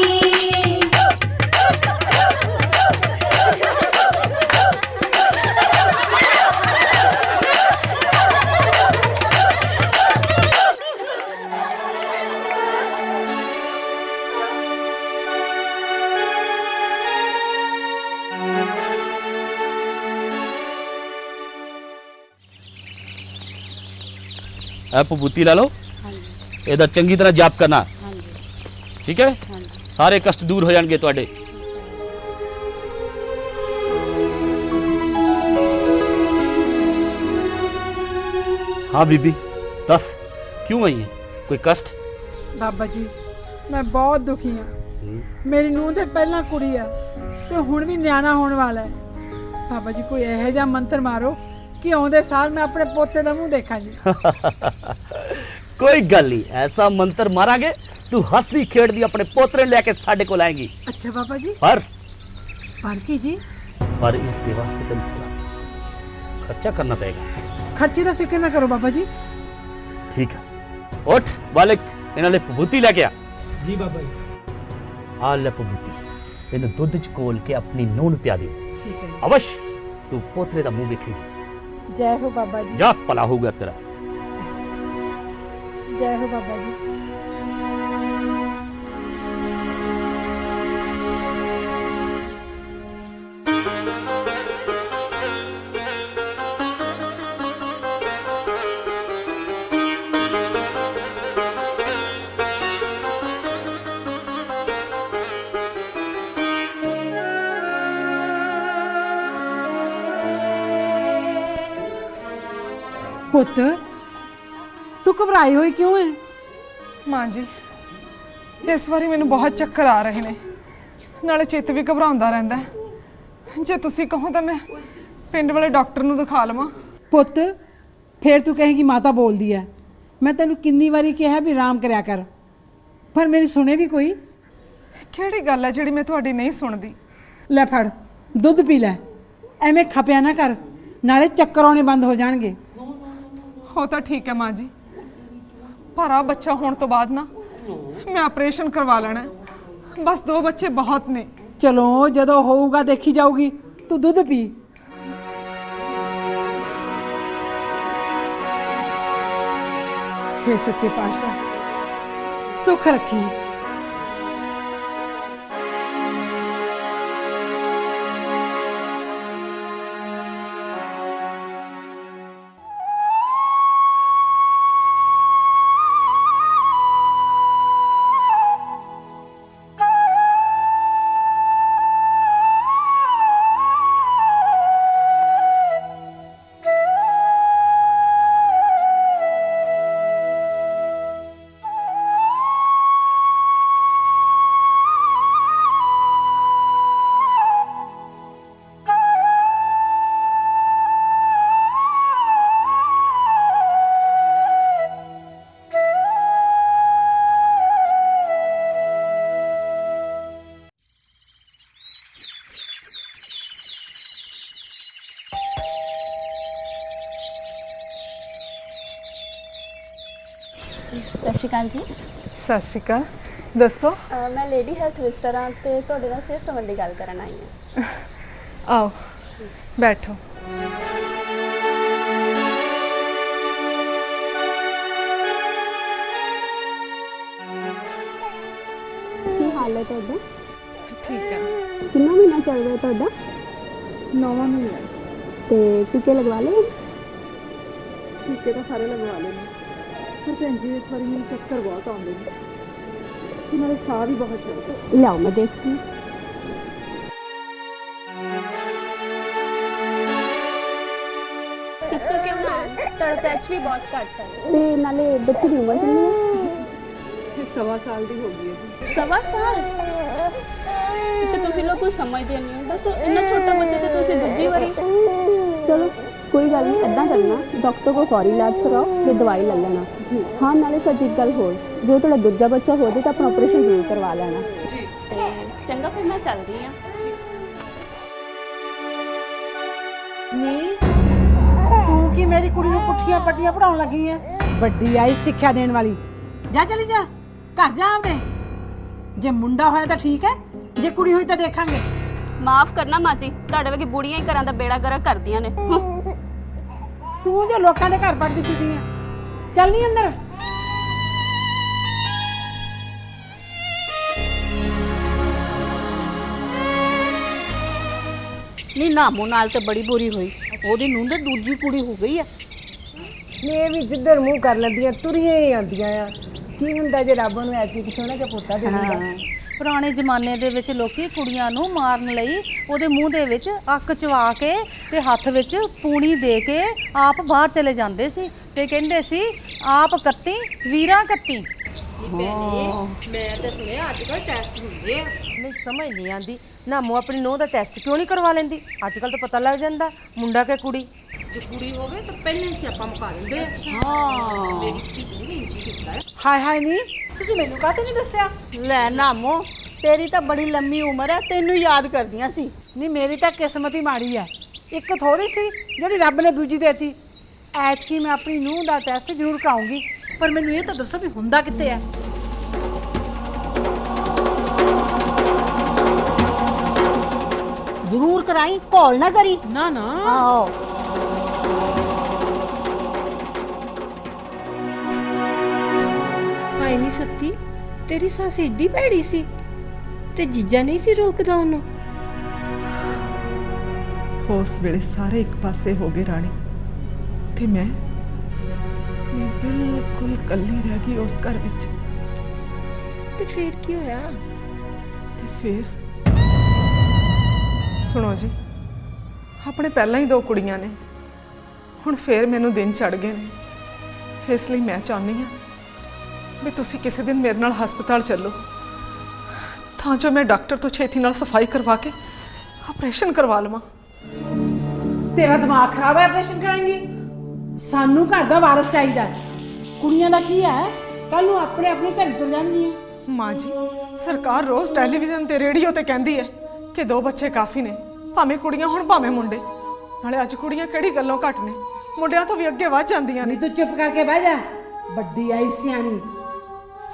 ਇਹ ਭਬੂਤੀ ਲੈ ਲਓ, ਇਹਦਾ ਚੰਗੀ ਤਰ੍ਹਾਂ ਜਾਪ ਕਰਨਾ, ਠੀਕ ਹੈ? ਸਾਰੇ ਕਸ਼ਟ ਦੂਰ ਹੋ ਜਾਣਗੇ ਤੁਹਾਡੇ। हाँ बीबी दस क्यों आई है, कोई कष्ट? ਬਾਬਾ ਜੀ ਮੈਂ ਬਹੁਤ ਦੁਖੀ ਹਾਂ। ਮੇਰੀ ਨੂੰਹ ਦੇ ਪਹਿਲਾਂ ਕੁੜੀ ਆ ਤੇ ਹੁਣ ਵੀ ਨਿਆਣਾ ਹੋਣ ਵਾਲਾ ਹੈ। ਬਾਬਾ ਜੀ ਕੋਈ ਇਹੋ ਜਿਹਾ ਮੰਤਰ ਮਾਰੋ ਕਿ ਆਉਂਦੇ ਸਾਲ ਮੈਂ ਆਪਣੇ ਪੋਤੇ ਦਾ ਮੂੰਹ ਦੇਖਾਂ ਜੀ। कोई गल नहीं, ऐसा मंत्र मारांगे तू हंसदी खेड़दी अपने पोतरे लेके साडे कोल आएगी। अच्छा बाबा जी। पर की जी? पर इसके वास्ते तुम थोड़ा खर्चा करना पड़ेगा। खर्चे का फिक्र ना करो बाबा जी। ठीक है, उठ बालक, इन्हें भभूति लेके आ। जी बाबा जी। आ ले भभूति, इन्हें दूध च घोल के अपनी नून पिया दे। ठीक है। अवश्य तू पोतरे दा मुंह वेखेगी। जय हो बाबा जी। जा भला होगा तेरा। जय हो बाबा जी। ਪੁੱਤ ਤੂੰ ਘਬਰਾਈ ਹੋਈ ਕਿਉਂ ਹੈ? ਮਾਂ ਜੀ ਇਸ ਵਾਰੀ ਮੈਨੂੰ ਬਹੁਤ ਚੱਕਰ ਆ ਰਹੇ ਨੇ, ਨਾਲੇ ਚਿੱਤ ਵੀ ਘਬਰਾਉਂਦਾ ਰਹਿੰਦਾ। ਜੇ ਤੁਸੀਂ ਕਹੋ ਤਾਂ ਮੈਂ ਪਿੰਡ ਵਾਲੇ ਡਾਕਟਰ ਨੂੰ ਦਿਖਾ ਲਵਾਂ। ਪੁੱਤ ਫੇਰ ਤੂੰ ਕਹੇਗੀ ਮਾਤਾ ਬੋਲਦੀ ਹੈ। ਮੈਂ ਤੈਨੂੰ ਕਿੰਨੀ ਵਾਰੀ ਕਿਹਾ ਵੀ ਆਰਾਮ ਕਰਿਆ ਕਰ, ਪਰ ਮੇਰੀ ਸੁਣੇ ਵੀ ਕੋਈ? ਕਿਹੜੀ ਗੱਲ ਹੈ ਜਿਹੜੀ ਮੈਂ ਤੁਹਾਡੀ ਨਹੀਂ ਸੁਣਦੀ? ਲੈ ਫੜ ਦੁੱਧ ਪੀ ਲੈ, ਐਵੇਂ ਖਪਿਆ ਨਾ ਕਰ, ਨਾਲੇ ਚੱਕਰ ਆਉਣੇ ਬੰਦ ਹੋ ਜਾਣਗੇ। ਹੋ ਤਾਂ ਠੀਕ ਹੈ ਮਾਂ ਜੀ, ਪਰ ਆ ਬੱਚਾ ਹੋਣ ਤੋਂ ਬਾਅਦ ਨਾ ਮੈਂ ਆਪਰੇਸ਼ਨ ਕਰਵਾ ਲੈਣਾ। ਬਸ 2 ਬੱਚੇ ਬਹੁਤ ਨੇ। ਚਲੋ ਜਦੋਂ ਹੋਊਗਾ ਦੇਖੀ ਜਾਊਗੀ, ਤੂੰ ਦੁੱਧ ਪੀ। हे सच्चे पातशाह सुख रखी। ਸਤਿ ਸ਼੍ਰੀ ਅਕਾਲ ਜੀ। ਸਤਿ ਸ਼੍ਰੀ ਅਕਾਲ, ਦੱਸੋ। ਮੈਂ ਲੇਡੀ ਹੈਲਥ ਵਿਜ਼ਟਰ ਹਾਂ ਤੇ ਤੁਹਾਡੇ ਨਾਲ ਸਿਹਤ ਸੰਬੰਧੀ ਗੱਲ ਕਰਨ ਆਈ ਹਾਂ। आओ बैठो। ਕੀ ਹਾਲ ਹੈ ਤੁਹਾਡਾ? ठीक है। ਕਿੰਨਾ ਮਹੀਨਾ ਚੱਲ ਰਿਹਾ ਤੁਹਾਡਾ? 9ਵਾਂ ਮਹੀਨਾ। ਤੇ ਟੀਕੇ ਲਗਵਾ ਲਏ? ਟੀਕੇ ਤਾਂ ਸਾਰੇ ਲਗਵਾ ਲਏ ਨੇ, ਪਰ ਭੈਣ ਜੀ ਇਸ ਵਾਰੀ ਮੈਨੂੰ ਚੱਕਰ ਬਹੁਤ ਆਉਂਦੇ ਨੇ ਤੇ ਨਾਲੇ ਸਾਹ ਵੀ ਬਹੁਤ ਚੜ੍ਹਦਾ। ਲਿਆਓ ਮੈਂ ਦੇਖਦੀ। ਚੱਕਰ ਕਿਉਂ ਨਾ? ਤੁਹਾਡਾ ਤਾਂ ਐਚਪੀ ਬਹੁਤ ਘੱਟ ਹੈ ਤੇ ਨਾਲੇ ਬੱਚੇ ਦੀ ਉਮਰ ਕਿੰਨੀ ਹੈ? 1.25 ਸਾਲ ਦੀ ਹੋ ਗਈ ਹੈ ਜੀ। 1.25 ਸਾਲ? ਤੇ ਤੁਸੀਂ ਲੋਕ ਕੁਝ ਸਮਝਦੇ ਨਹੀਂ ਹੋ। ਦੱਸੋ ਇੰਨਾ ਛੋਟਾ ਬੱਚਾ ਤੇ ਤੁਸੀਂ ਦੂਜੀ ਵਾਰੀ। ਚਲੋ ਕੋਈ ਗੱਲ ਨਹੀਂ, ਇੱਦਾਂ ਕਰਨਾ, ਡਾਕਟਰ ਕੋਲ ਫੌਰੀ ਇਲਾਜ ਕਰਾਓ ਤੇ ਦਵਾਈ ਲੈ ਲੈਣਾ। ਹਾਂ ਨਾਲੇ ਸੱਚ ਇੱਕ ਗੱਲ ਹੋਰ, ਜੋ ਤੁਹਾਡਾ ਦੂਜਾ ਬੱਚਾ ਹੋ ਜਾਏ ਤਾਂ ਆਪਣਾ ਆਪਰੇਸ਼ਨ ਜ਼ਰੂਰ ਕਰਵਾ ਲੈਣਾ ਜੀ। ਤੇ ਚੰਗਾ ਫਿਰ ਮੈਂ ਚੱਲਦੀ ਹਾਂ। ਨੀ ਤੂੰ ਕੀ ਮੇਰੀ ਕੁੜੀ ਨੂੰ ਪੁੱਠੀਆਂ ਪੱਟੀਆਂ ਪੜਾਉਣ ਲੱਗੀ ਐ? ਵੱਡੀ ਆਈ ਸਿੱਖਿਆ ਦੇਣ ਵਾਲੀ। ਜਾ ਚਲੀ ਜਾ, ਘਰ ਜਾ ਆਪਦੇ। ਜੇ ਮੁੰਡਾ ਹੋਇਆ ਤਾਂ ਠੀਕ ਹੈ, ਜੇ ਕੁੜੀ ਹੋਈ ਤਾਂ ਦੇਖਾਂਗੇ। ਮਾਫ ਕਰਨਾ ਮਾਂ ਜੀ, ਤੁਹਾਡੇ ਵਰਗੀ ਬੁੜੀਆਂ ਹੀ ਘਰਾਂ ਦਾ ਬੇੜਾ ਗਰਕ ਕਰਦੀਆਂ ਨੇ। ਤੂੰ ਜੋ ਲੋਕਾਂ ਦੇ ਘਰ ਪੜਦੀ ਫਿਰਦੀ ਆ, ਚੱਲ ਨੀ ਅੰਦਰ। ਨਹੀਂ ਨਾਮੋ ਨਾਲ ਤੇ ਬੜੀ ਬੁਰੀ ਹੋਈ, ਉਹਦੀ ਨੂੰਹ ਦੇ ਦੂਜੀ ਕੁੜੀ ਹੋ ਗਈ ਆ। ਨਹੀਂ ਇਹ ਵੀ ਜਿੱਧਰ ਮੂੰਹ ਕਰ ਲੈਂਦੀਆਂ ਤੁਰੀਆਂ ਹੀ ਆਉਂਦੀਆਂ ਆ। ਕੀ ਹੁੰਦਾ ਜੇ ਰੱਬ ਨੂੰ ਐਤੀ ਕਿਸੇ ਸੋਹਣਾ ਜਿਹਾ ਪੋਤਾ ਦੇ ਦਿੰਦਾ। ਪੁਰਾਣੇ ਜ਼ਮਾਨੇ ਦੇ ਵਿੱਚ ਲੋਕੀ ਕੁੜੀਆਂ ਨੂੰ ਮਾਰਨ ਲਈ ਉਹਦੇ ਮੂੰਹ ਦੇ ਵਿੱਚ ਅੱਕ ਚਵਾ ਕੇ ਤੇ ਹੱਥ ਵਿੱਚ ਪੂਣੀ ਦੇ ਕੇ ਆਪ ਬਾਹਰ ਚਲੇ ਜਾਂਦੇ ਸੀ ਤੇ ਕਹਿੰਦੇ ਸੀ ਆਪ ਕੱਤੀ ਵੀਰਾਂ ਕੱਤੀ। ਮੈਂ ਤਾਂ ਸੁਣਿਆ ਅੱਜ ਕੱਲ ਟੈਸਟ ਹੁੰਦੇ ਆ। ਮੈਨੂੰ ਸਮਝ ਨਹੀਂ ਆਂਦੀ ਨਾ ਮੋ ਆਪਣੀ ਨੂੰਹ ਦਾ ਟੈਸਟ ਕਿਉਂ ਨਹੀਂ ਕਰਵਾ ਲੈਂਦੀ। ਅੱਜ ਕੱਲ ਤਾਂ ਪਤਾ ਲੱਗ ਜਾਂਦਾ ਮੁੰਡਾ ਕਿ ਕੁੜੀ। ਜੇ ਕੁੜੀ ਹੋਵੇ ਤਾਂ ਪਹਿਲਾਂ ਹੀ ਸਿਆਪਾ ਮੁਕਾ ਦਿੰਦੇ ਆ। ਹਾਂ ਮੇਰੀ ਧੀ ਨੇ ਇੰਜ ਕੀਤਾ ਹੈ। ਹਾਏ ਹਾਏ ਨਹੀਂ ਤੁਸੀਂ ਮੈਨੂੰ ਕਾਹਤੇ ਨਹੀਂ ਦੱਸਿਆ? ਲੈ ਨਾਮੋ ਤੇਰੀ ਤਾਂ ਬੜੀ ਲੰਮੀ ਉਮਰ ਹੈ ਤੈਨੂੰ ਯਾਦ ਕਰਦੀਆਂ ਸੀ। ਨਹੀਂ ਮੇਰੀ ਤਾਂ ਕਿਸਮਤ ਹੀ ਮਾੜੀ ਹੈ। ਇੱਕ ਥੋੜੀ ਸੀ ਜਿਹੜੀ ਰੱਬ ਨੇ ਦੂਜੀ ਦੇਤੀ। ਐਤਕੀ ਮੈਂ ਆਪਣੀ ਨੂੰਹ ਦਾ ਟੈਸਟ ਜ਼ਰੂਰ ਕਰਾਉਂਗੀ, ਪਰ ਮੈਨੂੰ ਇਹ ਤਾਂ ਦੱਸੋ ਵੀ ਹੁੰਦਾ ਕਿੱਥੇ ਹੈ? ਜ਼ਰੂਰ ਕਰਾਈ, ਘੋਲ ਨਾ ਕਰੀ। ਨਾ ਨਾ ਆਓ ਹਾਏ ਨਹੀਂ ਸੱਤੀ, ਤੇਰੀ ਸੱਸ ਏਡੀ ਭੈੜੀ ਸੀ ਤੇ ਜੀਜਾ ਨਹੀਂ ਸੀ ਰੋਕਦਾ ਉਹਨੂੰ। ਉਸ ਵੇਲੇ ਸਾਰੇ ਇੱਕ ਪਾਸੇ ਹੋ ਗਏ ਰਾਣੀ, ਤੇ ਮੈਂ ਬਿਲਕੁਲ ਇਕੱਲੀ ਰਹਿ ਗਈ ਉਸ ਘਰ ਵਿੱਚ। ਤੇ ਫੇਰ ਕੀ ਹੋਇਆ? ਤੇ ਫਿਰ ਸੁਣੋ ਜੀ, ਆਪਣੇ ਪਹਿਲਾਂ ਹੀ 2 ਕੁੜੀਆਂ ਨੇ, ਹੁਣ ਫੇਰ ਮੈਨੂੰ ਦਿਨ ਚੜ ਗਏ ਨੇ। ਇਸ ਲਈ ਮੈਂ ਚਾਹੁੰਦੀ ਹਾਂ ਵੀ ਤੁਸੀਂ ਕਿਸੇ ਦਿਨ ਮੇਰੇ ਨਾਲ ਹਸਪਤਾਲ ਚੱਲੋ, ਤਾਂ ਜੋ ਮੈਂ ਡਾਕਟਰ ਤੋਂ ਛੇਤੀ ਨਾਲ ਸਫਾਈ ਕਰਵਾ ਕੇ ਆਪਰੇਸ਼ਨ ਕਰਵਾ ਲਵਾਂ। ਤੇਰਾ ਦਿਮਾਗ ਖਰਾਬ ਹੈ? ਆਪਰੇਸ਼ਨ ਕਰਾਂਗੀ? ਸਾਨੂੰ ਘਰ ਦਾ ਵਾਰਸ ਚਾਹੀਦਾ। ਕੁੜੀਆਂ ਦਾ ਕੀ ਹੈ, ਕੱਲ ਨੂੰ ਆਪਣੇ ਆਪਣੇ ਘਰ ਚਲ ਜਾਣਗੀਆਂ। ਮਾਂ ਜੀ, ਸਰਕਾਰ ਰੋਜ਼ ਟੈਲੀਵਿਜ਼ਨ ਤੇ ਰੇਡੀਓ ਤੇ ਕਹਿੰਦੀ ਹੈ ਕਿ 2 ਬੱਚੇ ਕਾਫੀ ਨੇ, ਭਾਵੇਂ ਕੁੜੀਆਂ ਹੋਣ ਭਾਵੇਂ ਮੁੰਡੇ। ਨਾਲੇ ਅੱਜ ਕੁੜੀਆਂ ਕਿਹੜੀ ਗੱਲੋਂ ਘੱਟ ਨੇ, ਮੁੰਡਿਆਂ ਤੋਂ ਵੀ ਅੱਗੇ ਵੱਧ ਜਾਂਦੀਆਂ ਨੇ। ਤੂੰ ਚੁੱਪ ਕਰਕੇ ਬਹਿ ਜਾ, ਵੱਡੀ ਆਈ ਸਿਆਣੀ।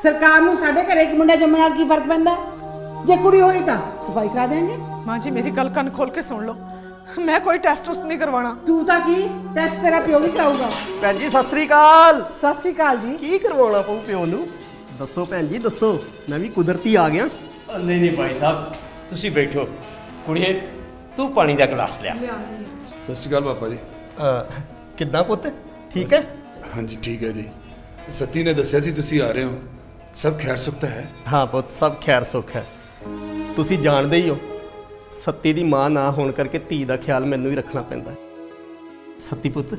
ਸਰਕਾਰ ਨੂੰ ਸਾਡੇ ਘਰੇ ਇੱਕ ਮੁੰਡਾ ਜੰਮਣ ਨਾਲ ਕੀ ਫਰਕ ਪੈਂਦਾ? ਜੇ ਕੁੜੀ ਹੋਈ ਤਾਂ ਸਫਾਈ ਕਰਾ ਦੇਣਗੇ। ਮਾਂ ਜੀ ਮੇਰੀ ਗੱਲ ਕੰਨ ਖੋਲ ਕੇ ਸੁਣ ਲਓ, ਮੈਂ ਕੋਈ ਟੈਸਟ ਨਹੀਂ ਕਰਵਾਉਣਾ। ਤੂੰ ਤਾਂ ਕੀ ਟੈਸਟ ਤੇਰਾ ਪਿਓ ਵੀ ਕਰਾਊਗਾ। ਭੈਣ ਜੀ ਸਤਿ ਸ੍ਰੀ ਅਕਾਲ। ਸਤਿ ਸ੍ਰੀ ਅਕਾਲ ਜੀ। ਕੀ ਕਰਵਾਉਣਾ ਪਊ ਪਿਓ ਨੂੰ? ਦੱਸੋ ਭੈਣ ਜੀ ਦੱਸੋ, ਮੈਂ ਵੀ ਕੁਦਰਤੀ ਆ ਗਿਆ। ਨਹੀਂ ਨਹੀਂ ਭਾਈ ਸਾਹਿਬ, ਤੁਸੀਂ ਬੈਠੋ। ਕੁੜੀਏ ਤੂੰ ਪਾਣੀ ਦਾ ਗਲਾਸ ਲਿਆ। ਸਤਿ ਸ਼੍ਰੀ ਅਕਾਲ ਪਾਪਾ ਜੀ। ਕਿੱਦਾਂ ਪੁੱਤ, ਠੀਕ ਹੈ? ਹਾਂਜੀ ਠੀਕ ਹੈ ਜੀ। ਸਤੀ ਨੇ ਦੱਸਿਆ ਸੀ ਤੁਸੀਂ ਆ ਰਹੇ ਹੋ, ਸਭ ਖੈਰ ਸੁਖ ਤਾਂ ਹੈ? ਹਾਂ ਪੁੱਤ, ਸਭ ਖੈਰ ਸੁੱਖ ਹੈ। ਤੁਸੀਂ ਜਾਣਦੇ ਹੀ ਹੋ, ਸੱਤੀ ਦੀ ਮਾਂ ਨਾ ਹੋਣ ਕਰਕੇ ਧੀ ਦਾ ਖਿਆਲ ਮੈਨੂੰ ਹੀ ਰੱਖਣਾ ਪੈਂਦਾ। ਸੱਤੀ ਪੁੱਤ,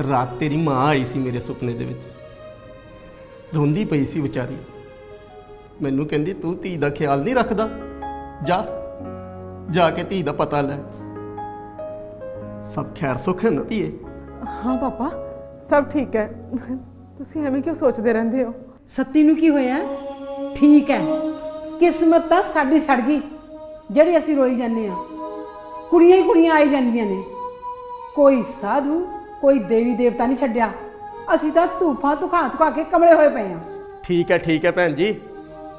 ਰਾਤ ਤੇਰੀ ਮਾਂ ਆਈ ਸੀ ਮੇਰੇ ਸੁਪਨੇ ਦੇ ਵਿੱਚ, ਰੋਂਦੀ ਪਈ ਸੀ ਵਿਚਾਰੀ। ਮੈਨੂੰ ਕਹਿੰਦੀ ਤੂੰ ਧੀ ਦਾ ਖਿਆਲ ਨਹੀਂ ਰੱਖਦਾ, ਜਾ ਕੇ ਧੀ ਦਾ ਪਤਾ ਲੈ। ਸਭ ਖੈਰ ਸੁੱਖ ਹੈ ਨਾ ਧੀਏ? ਹਾਂ ਪਾਪਾ, ਸਭ ਠੀਕ ਹੈ। ਤੁਸੀਂ ਐਵੇਂ ਕਿਉਂ ਸੋਚਦੇ ਰਹਿੰਦੇ ਹੋ? ਸੱਤੀ ਨੂੰ ਕੀ ਹੋਇਆ? ਠੀਕ ਹੈ, ਕਿਸਮਤ ਤਾਂ ਸਾਡੀ ਸੜ ਗਈ ਜਿਹੜੀ ਅਸੀਂ ਰੋਈ ਜਾਂਦੇ ਆ। ਕੁੜੀਆਂ ਹੀ ਕੁੜੀਆਂ ਆਈ ਜਾਂਦੀਆਂ ਨੇ, ਕੋਈ ਸਾਧੂ ਕੋਈ ਦੇਵੀ ਦੇਵਤਾ ਨਹੀਂ ਛੱਡਿਆ। ਅਸੀਂ ਤਾਂ ਧੂਫਾਂ ਧੁਖਾ ਕੇ ਕਮਲੇ ਹੋਏ ਪਏ ਆ। ਠੀਕ ਹੈ ਭੈਣ ਜੀ,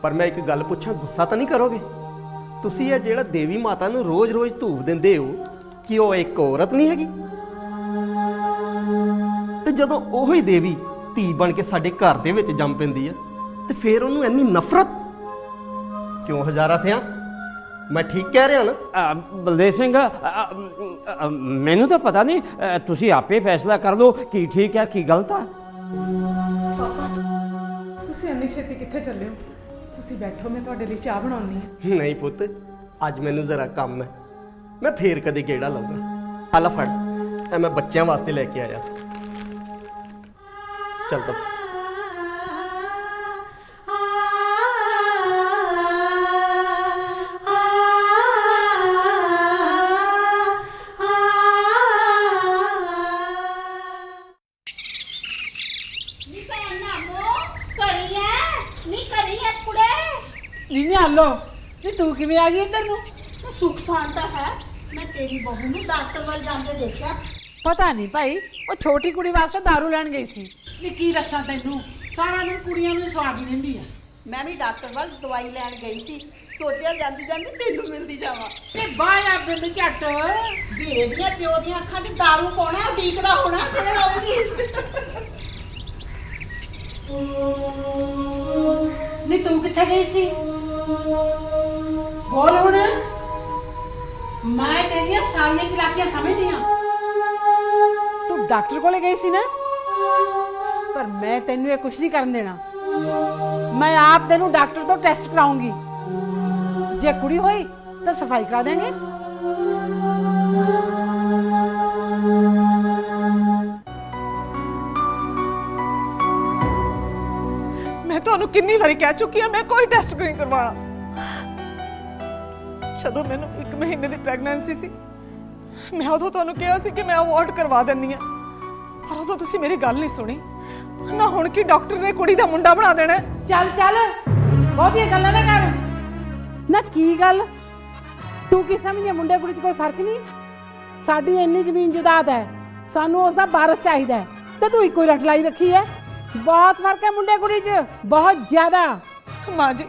ਪਰ ਮੈਂ ਇੱਕ ਗੱਲ ਪੁੱਛਾਂ, ਗੁੱਸਾ ਤਾਂ ਨਹੀਂ ਕਰੋਗੇ? ਤੁਸੀਂ ਇਹ ਜਿਹੜਾ ਦੇਵੀ ਮਾਤਾ ਨੂੰ ਰੋਜ਼-ਰੋਜ਼ ਧੂਫ ਦਿੰਦੇ ਹੋ, ਕਿ ਉਹ ਇੱਕ ਔਰਤ ਨਹੀਂ ਹੈਗੀ? ਤੇ ਜਦੋਂ ਉਹੀ ਦੇਵੀ ਧੀ ਬਣ ਕੇ ਸਾਡੇ ਘਰ ਦੇ ਵਿੱਚ ਜੰਮ ਪੈਂਦੀ ਆ, ਤੇ ਫਿਰ ਉਹਨੂੰ ਇੰਨੀ ਨਫ਼ਰਤ ਕਿਉਂ? ਹਜ਼ਾਰਾ ਸਿਆਂ, ਮੈਂ ਠੀਕ ਕਹਿ ਰਿਹਾ ਨਾ? ਬਲਦੇਵ ਸਿੰਘ, ਮੈਨੂੰ ਤਾਂ ਪਤਾ ਨਹੀਂ, ਤੁਸੀਂ ਆਪੇ ਫੈਸਲਾ ਕਰ ਲਓ ਕੀ ਠੀਕ ਹੈ ਕੀ ਗਲਤ ਹੈ। ਤੁਸੀਂ ਇੰਨੀ ਛੇਤੀ ਕਿੱਥੇ ਚੱਲੇ ਹੋ? ਤੁਸੀਂ ਬੈਠੋ, ਮੈਂ ਤੁਹਾਡੇ ਲਈ ਚਾਹ ਬਣਾਉਣੀ ਹੈ। ਨਹੀਂ ਪੁੱਤ, ਅੱਜ ਮੈਨੂੰ ਜ਼ਰਾ ਕੰਮ ਹੈ, ਮੈਂ ਫੇਰ ਕਦੇ ਗੇੜਾ ਲਾਉਂਗਾ। ਆਲਾ ਫੜ, ਇਹ ਮੈਂ ਬੱਚਿਆਂ ਵਾਸਤੇ ਲੈ ਕੇ ਆਇਆ ਸੀ। ਚੱਲ ਤਾ ਨੀ ਹਲੋ ਨੀ ਤੂੰ ਕਿਵੇਂ ਆ ਗਈ ਇੱਧਰ ਨੂੰ? ਸੁੱਖ ਸ਼ਾਂਤ ਹੈ। ਮੈਂ ਤੇਰੀ ਬਹੂ ਨੂੰ ਡਾਕਟਰ ਵੱਲ ਜਾਂਦੇ ਦੇਖਿਆ। ਪਤਾ ਨਹੀਂ ਭਾਈ, ਉਹ ਛੋਟੀ ਕੁੜੀ ਵਾਸਤੇ ਦਾਰੂ ਲੈਣ ਗਈ ਸੀ। ਨੀ ਕੀ ਦੱਸਾਂ ਤੈਨੂੰ, ਸਾਰਾ ਦਿਨ ਕੁੜੀਆਂ ਨੂੰ ਸਵਾਦੀ ਰਹਿੰਦੀ ਆ। ਮੈਂ ਵੀ ਡਾਕਟਰ ਵੱਲ ਦਵਾਈ ਲੈਣ ਗਈ ਸੀ, ਸੋਚਿਆ ਜਾਂਦੀ ਜਾਂਦੀ ਤੈਨੂੰ ਮਿਲਦੀ ਜਾਵਾਂ। ਤੇ ਬਾਇਆ ਬਿੰਦ ਝੱਟ ਵੀਰੇ ਦੀਆਂ ਪਿਓ ਦੀਆਂ ਅੱਖਾਂ 'ਚ ਦਾਰੂ ਪਾਉਣਾ ਉਡੀਕਦਾ ਹੋਣਾ, ਫੇਰ ਆਉਗੀ। ਨੀ ਤੂੰ ਕਿੱਥੇ ਗਈ ਸੀ? ਬੋਲ ਹੁਣ, ਮੈਂ ਤੇਰੀਆਂ ਸਾਰੀਆਂ ਚਲਾਕੀਆਂ ਸਮਝਦੀ ਆ। ਤੂੰ ਡਾਕਟਰ ਕੋਲੇ ਗਈ ਸੀ ਨਾ? ਪਰ ਮੈਂ ਤੈਨੂੰ ਇਹ ਕੁਝ ਨਹੀਂ ਕਰਨ ਦੇਣਾ। ਮੈਂ ਆਪ ਤੈਨੂੰ ਡਾਕਟਰ ਤੋਂ ਟੈਸਟ ਕਰਾਉਂਗੀ। ਜੇ ਕੁੜੀ ਹੋਈ ਤਾਂ ਸਫਾਈ ਕਰਾ ਦੇਂਗੇ। ਮੈਂ ਤੁਹਾਨੂੰ ਕਿੰਨੀ ਵਾਰੀ ਕਹਿ ਚੁੱਕੀ ਹਾਂ ਮੈਂ ਕੋਈ ਟੈਸਟ ਨਹੀਂ ਕਰਵਾਉਣਾ। ਜਦੋਂ ਮੈਨੂੰ 1 ਮਹੀਨੇ ਦੀ ਪ੍ਰੈਗਨੈਂਸੀ ਸੀ ਮੈਂ ਉਦੋਂ ਤੁਹਾਨੂੰ ਕਿਹਾ ਸੀ ਕਿ ਮੈਂ ਅਬੋਰਟ ਕਰਵਾ ਦਿੰਦੀ ਹਾਂ, ਪਰ ਉਦੋਂ ਤੁਸੀਂ ਮੇਰੀ ਗੱਲ ਨਹੀਂ ਸੁਣੀ ਨਾ। ਹੁਣ ਕੀ ਡਾਕਟਰ ਨੇ ਕੁੜੀ ਦਾ ਮੁੰਡਾ ਬਣਾ ਦੇਣਾ? ਚੱਲ ਚੱਲ, ਬਹੁਤੀਆਂ ਗੱਲਾਂ ਨਾ ਕਰ। ਨਾ ਕੀ ਗੱਲ, ਤੂੰ ਕੀ ਸਮਝੇ ਮੁੰਡੇ ਕੁੜੀ 'ਚ ਕੋਈ ਫਰਕ ਨਹੀਂ? ਸਾਡੀ ਇੰਨੀ ਜ਼ਮੀਨ ਜਾਇਦਾਦ ਹੈ, ਸਾਨੂੰ ਉਸ ਦਾ ਵਾਰਸ ਚਾਹੀਦਾ ਹੈ, ਤੇ ਤੂੰ ਇੱਕੋ ਹੀ ਰੱਟ ਲਾਈ ਰੱਖੀ ਹੈ। ਬਹੁਤ ਫਰਕ ਹੈ ਮੁੰਡੇ ਕੁੜੀ 'ਚ, ਬਹੁਤ ਜ਼ਿਆਦਾ। ਮਾਂ ਜੀ,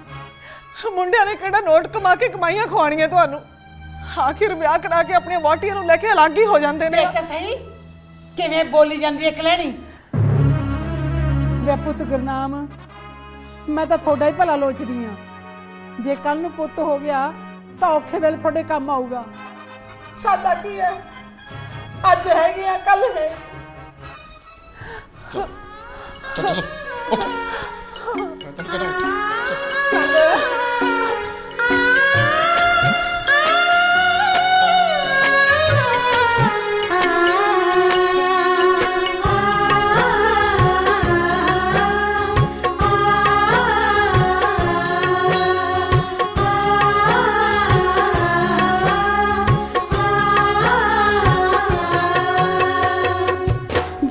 ਮੁੰਡਿਆਂ ਨੇ ਕਿਹੜਾ ਨੋਟ ਕਮਾ ਕੇ ਕਮਾਈਆਂ ਖਵਾਉਣੀਆਂ ਤੁਹਾਨੂੰ? ਆਖਿਰ ਵਿਆਹ ਕਰਾ ਕੇ ਆਪਣੀਆਂ ਵਹੁਟੀਆਂ ਨੂੰ ਲੈ ਕੇ ਅਲੱਗ ਹੀ ਹੋ ਜਾਂਦੇ ਨੇ। ਦੇਖ ਤਾਂ ਸਹੀ ਕਿਵੇਂ ਬੋਲੀ ਜਾਂਦੀ ਹੈ ਕਲੈਣੀ। ਵੇ ਪੁੱਤ ਗੁਰਨਾਮ, ਮੈਂ ਤਾਂ ਤੁਹਾਡਾ ਹੀ ਭਲਾ ਲੋਚਦੀ ਹਾਂ। ਜੇ ਕੱਲ ਨੂੰ ਪੁੱਤ ਹੋ ਗਿਆ ਤਾਂ ਔਖੇ ਵੇਲੇ ਤੁਹਾਡੇ ਕੰਮ ਆਊਗਾ। ਸਾਡਾ ਕੀ ਹੈ, ਅੱਜ ਹੈਗੇ ਆ ਕੱਲ ਨੇ। ਚੱਲ ਚੱਲ ਉੱਠ, ਮੈਂ ਤੈਨੂੰ ਕਹਿੰਦਾ ਉੱਠ।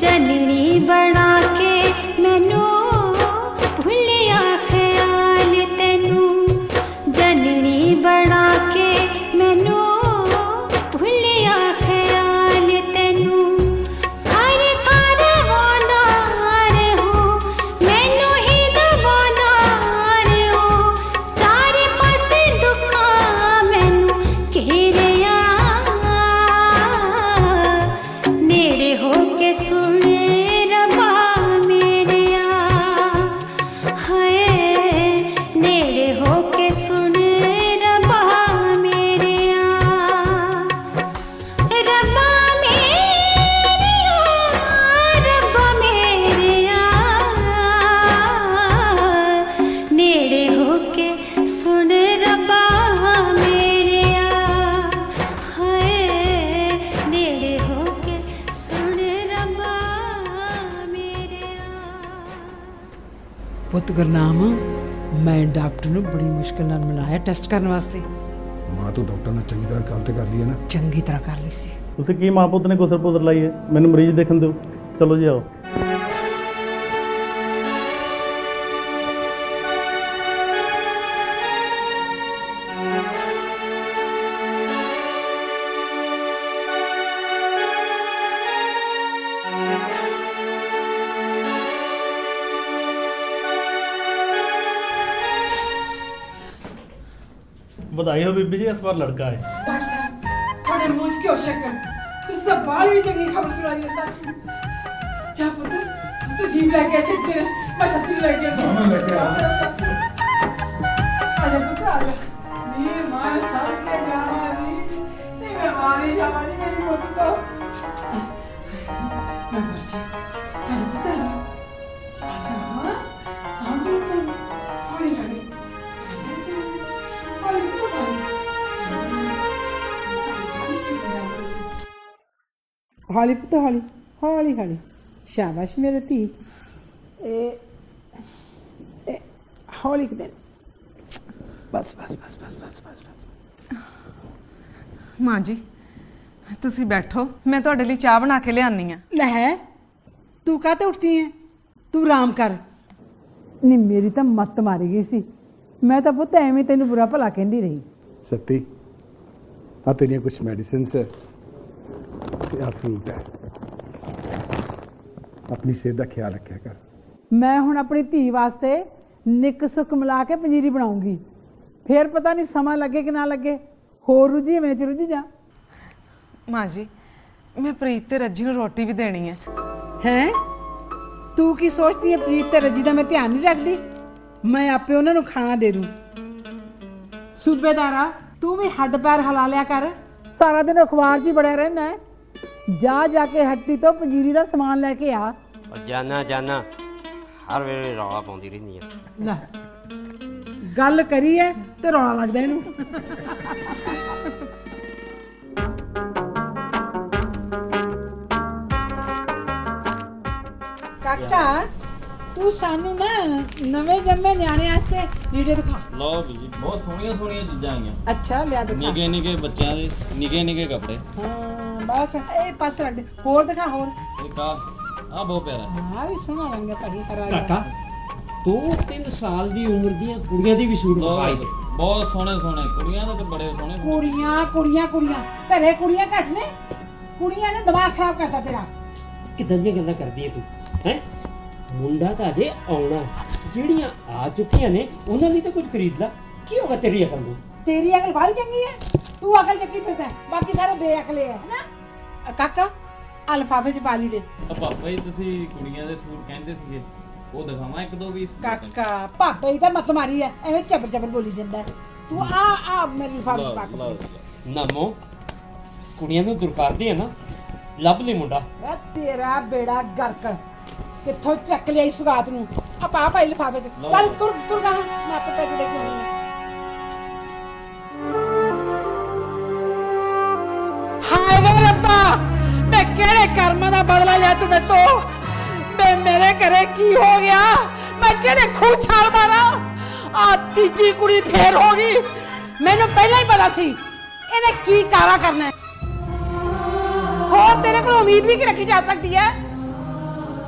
जननी बना के मैनू भुलिया ख्याल तेनू, जननी बना के मैनू भुलिया ख्याल तेनू। हर थार वादा रहो मैनू ही दवादा रहो, चारे पासे दुखा मैनू घेरिया। नेड़े हो के सुन रबा मेरिया, हाय नेड़े हो के सुन रबा मेरिया। रबा मेरिया, रबा मेरिया, नेड़े हो के सुन रबा मेरिया, हाय नेड़े हो के सुन रबा मेरिया। ਪੁੱਤ ਗੁਰਨਾਮ, ਮੈਂ ਡਾਕਟਰ ਨੂੰ ਬੜੀ ਮੁਸ਼ਕਿਲ ਨਾਲ ਮਿਲਾਇਆ ਟੈਸਟ ਕਰਨ ਵਾਸਤੇ। ਮਾਂ ਤੂੰ ਡਾਕਟਰ ਨਾਲ ਚੰਗੀ ਤਰ੍ਹਾਂ ਗੱਲ ਤੇ ਕਰ ਲਈ ਹੈ ਨਾ? ਚੰਗੀ ਤਰ੍ਹਾਂ ਕਰ ਲਈ ਸੀ। ਤੁਸੀਂ ਕੀ ਮਾਂ ਪੁੱਤ ਨੇ ਗੁਸਰ ਪੁੱਤਰ ਲਾਈ ਹੈ? ਮੈਨੂੰ ਮਰੀਜ਼ ਦੇਖਣ ਦਿਓ, ਚਲੋ ਜੀ ਆਓ। ਵਧਾਈ ਹੋ ਬੀਬੀ ਜੀ, ਇਸ ਵਾਰ ਲੜਕਾ ਹੈ। ਡਾਕਟਰ ਸਾਹਿਬ, ਤੁਹਾਡੇ ਮੂੰਹ 'ਚ ਕਿਉਂ ਸ਼ੱਕਰ? ਤੁਸੀਂ ਤਾਂ ਬਾਹਲੀ ਚੰਗੀ ਖਬਰ ਸੁਣਾਈ ਹੈ ਸਾਨੂੰ। ਜਾ ਪੁੱਤ, ਤੂੰ ਜੀਵ ਲੈ ਕੇ ਚੱਲਦੇ ਨੇ, ਮੈਂ ਸੱਤੀ ਲੈ ਕੇ ਆਉਂਦਾ। ਮੈਂ ਲੈ ਕੇ ਆਉਂਦਾ। ਆ ਜਾ ਪੁੱਤ, ਆ ਜਾ। ਨੀ ਮਾਂ ਸਰ ਕੇ ਜਾਵਾਂਗੀ, ਨੀ ਮੈਂ ਮਾਰੀ ਜਾਵਾਂਗੀ ਮੇਰੀ ਪੁੱਤ ਤੋਂ। ਮੈਂ ਮਰ ਜਾ। ਆ ਜਾ ਪੁੱਤ, ਆ ਜਾ। ਆ ਜਾ ਮਾਂ, ਆ ਮੇਰੀ ਜਾਨ। ਹੌਲੀ ਹੌਲੀ। ਹੌਲੀ ਪੁੱਤ, ਹੌਲੀ ਪੁੱਤ, ਹੌਲੀ ਹੌਲੀ ਹੌਲੀ। ਸ਼ਾਬਾਸ਼ ਮੇਰੇ ਧੀ। ਇਹ ਹੌਲੀ ਕਿਤੇ। ਬਸ ਬਸ ਬਸ ਬਸ ਬਸ ਬਸ ਬਸ। ਮਾਂ ਜੀ, ਤੁਸੀਂ ਬੈਠੋ, ਮੈਂ ਤੁਹਾਡੇ ਲਈ ਚਾਹ ਬਣਾ ਕੇ ਲਿਆਨੀ ਆ। ਲੈ, ਤੂੰ ਕਾਹਤੇ ਉੱਠਦੀ ਹੈ? ਤੂੰ ਆਰਾਮ ਕਰ। ਨਹੀਂ, ਮੇਰੀ ਤਾਂ ਮੱਤ ਮਾਰੀ ਗਈ ਸੀ। ਮੈਂ ਤਾਂ ਪੁੱਤ ਐਵੇਂ ਤੈਨੂੰ ਬੁਰਾ ਭਲਾ ਕਹਿੰਦੀ ਰਹੀ। ਸੱਤੀ, ਆ ਤੇਰੀਆਂ ਕੁਝ ਮੈਡੀਸਿਨਸ ਹੈ ਤੇ ਆ ਫਰੂਟ ਹੈ। ਆਪਣੀ ਸਿਹਤ ਦਾ ਖਿਆਲ ਰੱਖਿਆ ਕਰ। ਮੈਂ ਹੁਣ ਆਪਣੀ ਧੀ ਵਾਸਤੇ ਨਿੱਕ ਸੁੱਕ ਮਿਲਾ ਕੇ ਪੰਜੀਰੀ ਬਣਾਉਂਗੀ। ਫੇਰ ਪਤਾ ਨਹੀਂ ਸਮਾਂ ਲੱਗੇ ਕਿ ਨਾ ਲੱਗੇ, ਹੋਰ ਰੁੱਝੀ ਮੈਂ ਚ ਰੁੱਝ ਜਾ। ਮਾਂ ਜੀ, ਮੈਂ ਪ੍ਰੀਤ ਤੇ ਰੱਜੀ ਨੂੰ ਰੋਟੀ ਵੀ ਦੇਣੀ ਹੈ। ਹੈਂ? ਤੂੰ ਕੀ ਸੋਚਦੀ ਹੈ ਪ੍ਰੀਤ ਤੇ ਰੱਜੀ ਦਾ ਮੈਂ ਧਿਆਨ ਨਹੀਂ ਰੱਖਦੀ? ਮੈਂ ਆਪੇ ਉਹਨਾਂ ਨੂੰ ਖਾਣਾ ਦੇ ਦੂੰ। ਸੂਬੇਦਾਰਾ, ਤੂੰ ਵੀ ਹੱਡ ਪੈਰ ਹਿਲਾ ਲਿਆ ਕਰ। ਸਾਰਾ ਦਿਨ ਅਖਬਾਰ 'ਚ ਹੀ ਬੜਿਆ ਰਹਿਣਾ ਹੈ। ਜਾ ਜਾ ਕੇ ਹੱਟੀ ਤੋਂ ਪੰਜੀਰੀ ਦਾ ਸਮਾਨ ਲੈ ਕੇ ਆ। और जाना जाना हर वे रौला पाਉਂਦੀ ਰਹਿੰਦੀ ਆ। ਲੈ ਗੱਲ ਕਰੀ ਐ ਤੇ ਰੌਲਾ ਲੱਗਦਾ ਇਹਨੂੰ। ਕਾਕਾ ਤੂੰ ਸਾਨੂੰ ਨਾ ਨਵੇਂ ਜੰਮੇ ਨਿਆਣੇ ਵਾਸਤੇ ਲੀੜੇ ਦਿਖਾ। ਲਓ ਜੀ ਬਹੁਤ ਸੋਹਣੀਆਂ ਸੋਹਣੀਆਂ ਚੀਜ਼ਾਂ ਆਈਆਂ। ਅੱਛਾ ਲਿਆ ਦਿਖਾ। ਨਿੱਕੇ ਨਿੱਕੇ ਬੱਚਿਆਂ ਦੇ ਨਿੱਕੇ ਨਿੱਕੇ ਕੱਪੜੇ। ਹਾਂ ਬਸ ਇਹ ਪਾਸੇ ਰੱਖ ਦੇ। ਹੋਰ ਦਿਖਾ ਹੋਰ। ਇੱਕ ਆ ਬਹੁਤ ਪਿਆਰਾ। ਹਾਂ ਵੀ ਸੋਹਣਾ ਰੰਗ ਹੈ ਭਾਈ ਹਰਾ। ਕਾਕਾ 2-3 ਸਾਲ ਦੀ ਉਮਰ ਦੀਆਂ ਕੁੜੀਆਂ ਦੀ ਵੀ ਸੂਟ ਵਿਖਾਈ ਦੇ। ਬਹੁਤ ਸੋਹਣੇ ਸੋਹਣੇ ਕੁੜੀਆਂ ਦੇ ਤੇ ਬੜੇ ਸੋਹਣੇ। ਕੁੜੀਆਂ ਕੁੜੀਆਂ ਕੁੜੀਆਂ ਘਰੇ ਕੁੜੀਆਂ ਘੱਟ ਨੇ। ਕੁੜੀਆਂ ਨੇ ਦਿਮਾਗ ਖਰਾਬ ਕਰਤਾ ਤੇਰਾ। ਕਿੱਦਾਂ ਦੀਆਂ ਗੱਲਾਂ ਕਰਦੀ ਹੈ ਤੂੰ ਹੈ? ਮੁੰਡਾ ਤਾਂ ਅਜੇ ਆਉਣਾ, ਜਿਹੜੀਆਂ ਆ ਚੁੱਕੀਆਂ ਨੇ ਉਹਨਾਂ ਲਈ ਤਾਂ ਕੁਝ ਖਰੀਦ ਲਾ। ਕੀ ਹੋਗਾ ਤੇਰੀ ਅਕਲ ਨੂੰ? ਤੇਰੀ ਅਕਲ ਬਾਹਲੀ ਚੰਗੀ ਹੈ। ਤੂੰ ਅਕਲ ਚੱਕੀ ਫਿਰਦਾ ਬਾਕੀ ਸਾਰੇ ਬੇਅਕਲੇ ਹੈ ਨਾ। ਕਾਕਾ ਆ ਲਿਫਾਫੇ ਚ ਪਾ ਲੀੜੇ। ਪਾਪਾ ਜੀ ਤੁਸੀਂ ਕੁੜੀਆਂ ਦੇ ਸੂਟ ਕਹਿੰਦੇ ਸੀਗੇ, ਉਹ ਦਿਖਾਵਾਂ ਇੱਕ ਦੋ ਵੀ? ਕਾਕਾ ਪਾਪੇ ਦੀ ਤਾਂ ਮਤ ਮਾਰੀ ਐ, ਐਵੇਂ ਚੱਬਰ ਚੱਬਰ ਬੋਲੀ ਜਾਂਦਾ। ਤੂੰ ਆ ਮੇਰੇ ਲਿਫਾਫੇ ਚ ਪਾ ਕੇ ਨਾਮੋ ਕੁੜੀਆਂ ਨੂੰ ਦੁਰਕਾਰਦੇ ਆ ਨਾ, ਲੱਭ ਲਈ ਮੁੰਡਾ। ਵੇ ਤੇਰਾ ਬੇੜਾ ਗਰਕ। ਕਿੱਥੋਂ ਚੱਕ ਲਿਆਈ ਸੁਗਾਤ ਨੂੰ? ਆ ਪਾ ਭਾਈ ਲਿਫਾਫੇ ਚ। ਚੱਲ ਤੁਰ ਤੁਰ ਗਾ ਮੈਂ ਆਪੇ ਪੈਸੇ ਦੇ ਕੇ ਆਉਣੀ ਆ। ਹਾਏ ਵੇ ਰੱਬਾ ਮੈਂ ਕਿਹੜੇ ਕਰਮਾਂ ਦਾ ਬਦਲਾ ਲਿਆ ਤੂੰ ਮੇਰੇ ਤੋਂ? ਮੈਂ ਮੇਰੇ ਘਰੇ ਕੀ ਹੋ ਗਿਆ? ਮੈਂ ਕਿਹੜੇ ਖੂਹ ਛਾਲ ਮਾਰਾਂ? ਆ ਤੀਜੀ ਕੁੜੀ ਫੇਰ ਹੋ ਗਈ। ਮੈਨੂੰ ਪਹਿਲਾਂ ਹੀ ਪਤਾ ਸੀ ਇਹਨੇ ਕੀ ਕਾਰਾ ਕਰਨਾ ਹੈ। ਹੋਰ ਤੇਰੇ ਕੋਲ ਉਮੀਦ ਵੀ ਕੀ ਰੱਖੀ ਜਾ ਸਕਦੀ ਹੈ?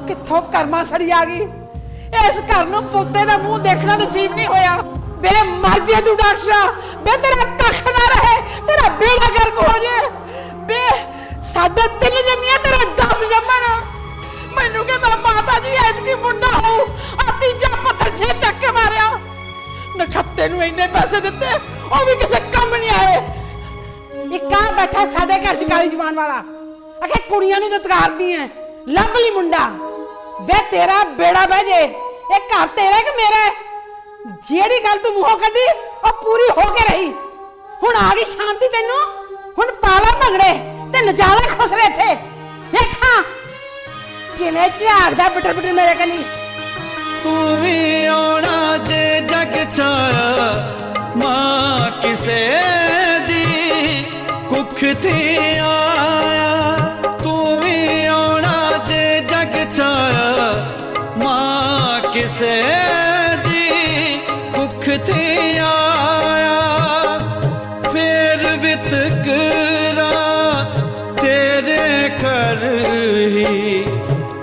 ਕਿੱਥੋਂ ਕਰਮਾ ਸੜੀ ਆ ਗਈ। ਇਸ ਘਰ ਨੂੰ ਪੁੱਤੇ ਦਾ ਮੂੰਹ ਦੇਖਣਾ ਨਸੀਬ ਨਹੀਂ ਹੋਇਆ। ਬੇ ਮਰ ਜੇ ਤੂੰ ਡਾਕਟਰਾ। ਬੇ ਤੇਰਾ ਕੱਖ ਨਾ ਰਹੇ, ਤੇਰਾ ਬੇੜਾ ਗਰਕ ਹੋ ਜੇ। ਬੇ ਸਾਡੇ 3 ਜੰਮੀਆਂ ਤੇਰਾ 10 ਜੰਮਣ। ਮੈਨੂੰ ਕਹਿੰਦਾ ਮਾਤਾ ਜੀ ਐਤਕੀ ਮੁੰਡਾ ਹੋ। ਆ ਤੀਜਾ ਪੱਥਰ ਛੇ ਚੱਕ ਕੇ ਮਾਰਿਆ। ਨਖੱਤੇ ਨੂੰ ਇੰਨੇ ਪੈਸੇ ਦਿੱਤੇ ਉਹ ਵੀ ਕਿਸੇ ਕੰਮ ਨਹੀਂ ਆਏ। ਇੱਕ ਆ ਬੈਠਾ ਸਾਡੇ ਘਰ ਚ ਕਾਲੀ ਜ਼ੁਬਾਨ ਵਾਲਾ ਆਖੇ ਕੁੜੀਆਂ ਨੂੰ ਦਤਕਾਰਦੀ ਐ। ਲੱਭ ਲਈ ਮੁੰਡਾ। ਵੇ ਤੇਰਾ ਬੇੜਾ ਬਹਿ ਜੇ। ਇਹ ਘਰ ਤੇਰਾ ਕਿ ਮੇਰਾ? ਜਿਹੜੀ ਗੱਲ ਤੂੰ ਮੂੰਹੋਂ ਕੱਢੀ ਉਹ ਪੂਰੀ ਹੋ ਕੇ ਰਹੀ। ਹੁਣ ਆ ਗਈ ਸ਼ਾਂਤੀ ਤੈਨੂੰ। ਹੁਣ ਪਾਲਾ ਭੰਗੜੇ ਤੇ ਨਜ਼ਾਰਾ ਖੁਸਰੇ ਇੱਥੇ ਵੇਖਾਂ ਕਿਵੇਂ ਝਾੜਦਾ ਬਿਟਰ ਬਿਟਰ ਮੇਰੇ ਕਨੀ। ਤੂੰ ਵੀ ਆਉਣਾ ਜੇ ਜਗ ਚਾਇਆ ਮਾਂ ਕਿਸੇ ਦੀ ਕੁੱਖ ਥੀ ਆਇਆ। ਤੂੰ ਵੀ ਆਉਣਾ ਜੇ ਜਗ ਚਾਇਆ ਮਾਂ ਕਿਸੇ ਦੀ ਕੁੱਖ ਥੀ ਆਇਆ। ਫੇਰ ਵਿਤਕਰਾ ਤੇਰੇ ਘਰ ਹੀ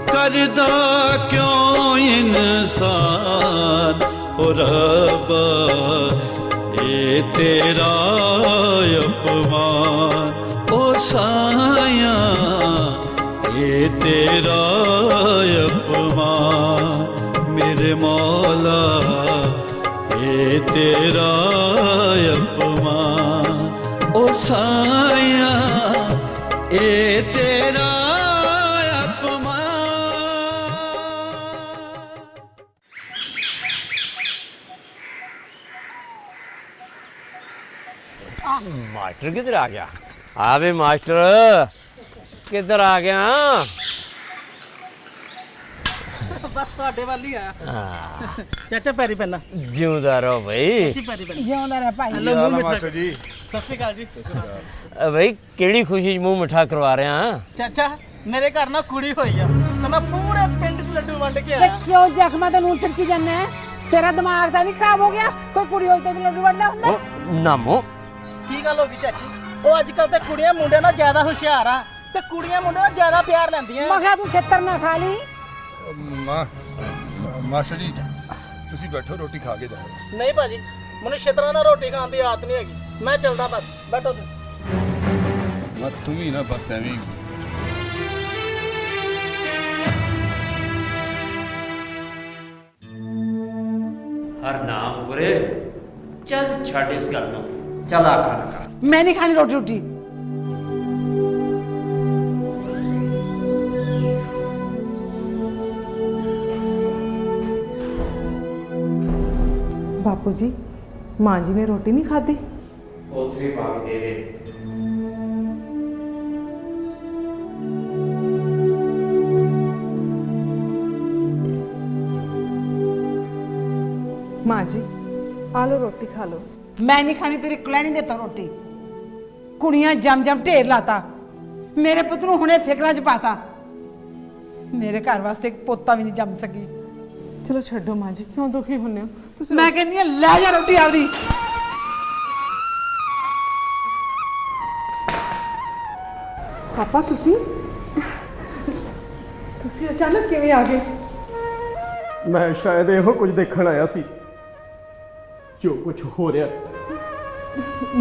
ਕਰਦਾ ਕਿਉਂ ਇਨਸਾਨ। ਓ ਰੱਬਾ ਇਹ ਤੇਰਾ ਅਪਮਾਨ। ਓ ਸਾਇਆ ਇਹ ਤੇਰਾ ਅਪਮਾਨ। ਮੇਰੇ ਮੌਲਾ ਇਹ ਤੇਰਾ ਅਪਮਾਨ। ਓ ਸਾਇਆ ਇਹ ਤੇਰਾ मास्टर किधर आ गया? हाँ भी मास्टर किधर आ गया? बस ਤੁਹਾਡੇ ਵੱਲ ਹੀ ਆਇਆ। ਚਾਚਾ ਪੈਰੀ ਪੈਣਾ। ਜਿਉਂਦਾ ਰਹੋ ਭਾਈ। ਜਿਉਂਦਾ ਰਹਿ ਭਾਈ। ਹੈਲੋ ਮਾਸਟਰ ਜੀ। ਸਤਿ ਸ਼੍ਰੀ ਅਕਾਲ ਜੀ। ਭਾਈ ਕਿਹੜੀ ਖੁਸ਼ੀ 'ਚ ਮੂੰਹ ਮਿੱਠਾ ਕਰਵਾ ਰਿਹਾ? ਚਾਚਾ ਮੇਰੇ ਘਰ ਨਾ ਕੁੜੀ ਹੋਈ ਆ ਤੇ ਮੈਂ ਪੂਰੇ ਪਿੰਡ 'ਚ ਲੱਡੂ ਵੰਡ ਕੇ ਆਇਆ। ਕਿਉਂ ਜ਼ਖਮਾਂ ਤੇ ਨੂਨ ਛਿੜਕੀ ਜਾਂਦਾ ਹੈ? ਤੇਰਾ ਦਿਮਾਗ ਤਾਂ ਨਹੀਂ ਖਰਾਬ ਹੋ ਗਿਆ? ਕੋਈ ਕੁੜੀ ਹੋਈ ਤੇ ਵੀ ਲੱਡੂ ਵੰਡਦਾ ਹੁੰਦਾ? ਨਾਮੋ ਕੀ ਗੱਲ ਹੋ ਗਈ ਚਾਚੀ? ਉਹ ਅੱਜ ਕੱਲ ਤੇ ਕੁੜੀਆਂ ਮੁੰਡਿਆਂ ਨਾਲ ਜ਼ਿਆਦਾ ਹੁਸ਼ਿਆਰ ਆ ਤੇ ਕੁੜੀਆਂ ਮੁੰਡਿਆਂ ਨਾਲ ਜ਼ਿਆਦਾ ਪਿਆਰ ਲੈਂਦੀਆਂ। ਮੈਂ ਕਿਹਾ ਤੂੰ ਛੱਤਰ ਨਾ ਖਾ ਲਈ। ਮਾਸਟਰ ਜੀ ਤੁਸੀਂ ਬੈਠੋ ਰੋਟੀ ਖਾ ਕੇ ਜਾਓ। ਨਹੀਂ ਭਾਜੀ ਮੈਨੂੰ ਛਿੱਤਰਾਂ ਨਾਲ ਰੋਟੀ ਖਾਣ ਦੀ ਆਦਤ ਨਹੀਂ ਹੈਗੀ। ਮੈਂ ਚੱਲਦਾ ਬਸ ਬੈਠੋ ਤੁਸੀਂ। ਤੂੰ ਵੀ ਨਾ ਬਸ ਐਵੇਂ ਹਰਨਾਮਪੁਰੇ ਚੱਲ ਛੱਡ ਇਸ ਗੱਲ ਨੂੰ। ਚੱਲ ਆ ਖਾਣਾ ਖਾ। ਮੈਂ ਨਹੀਂ ਖਾਣੀ ਰੋਟੀ ਰੋਟੀ। ਬਾਪੂ ਜੀ ਮਾਂ ਜੀ ਨੇ ਰੋਟੀ ਨਹੀਂ ਖਾਧੀ? ਉੱਥੇ ਪਾ ਕੇ ਦੇ ਦੇ। माँ जी आ लो रोटी खा लो। मैं नहीं खानी तेरी कलैनी देता रोटी। कुड़ियां जम जम ढेर लाता, मेरे पुੱਤ ਨੂੰ ਹੁਣੇ ਫਿਕਰਾਂ 'ਚ ਪਾਤਾ। ਮੇਰੇ ਘਰ ਵਾਸਤੇ ਇੱਕ ਪੋਤਾ ਵੀ ਨਹੀਂ ਜੰਮ ਸਕੀ। चलो छड्डो माँ जी, क्यों दुखी होने हो? मैं कहनी है ले जा रोटी आपदी। पापा तुसी अचानक किवें आ गए? मैं शायद ਇਹੋ ਕੁਝ ਦੇਖਣ ਆਇਆ ਸੀ ਜੋ ਕੁਝ ਹੋ ਰਿਹਾ।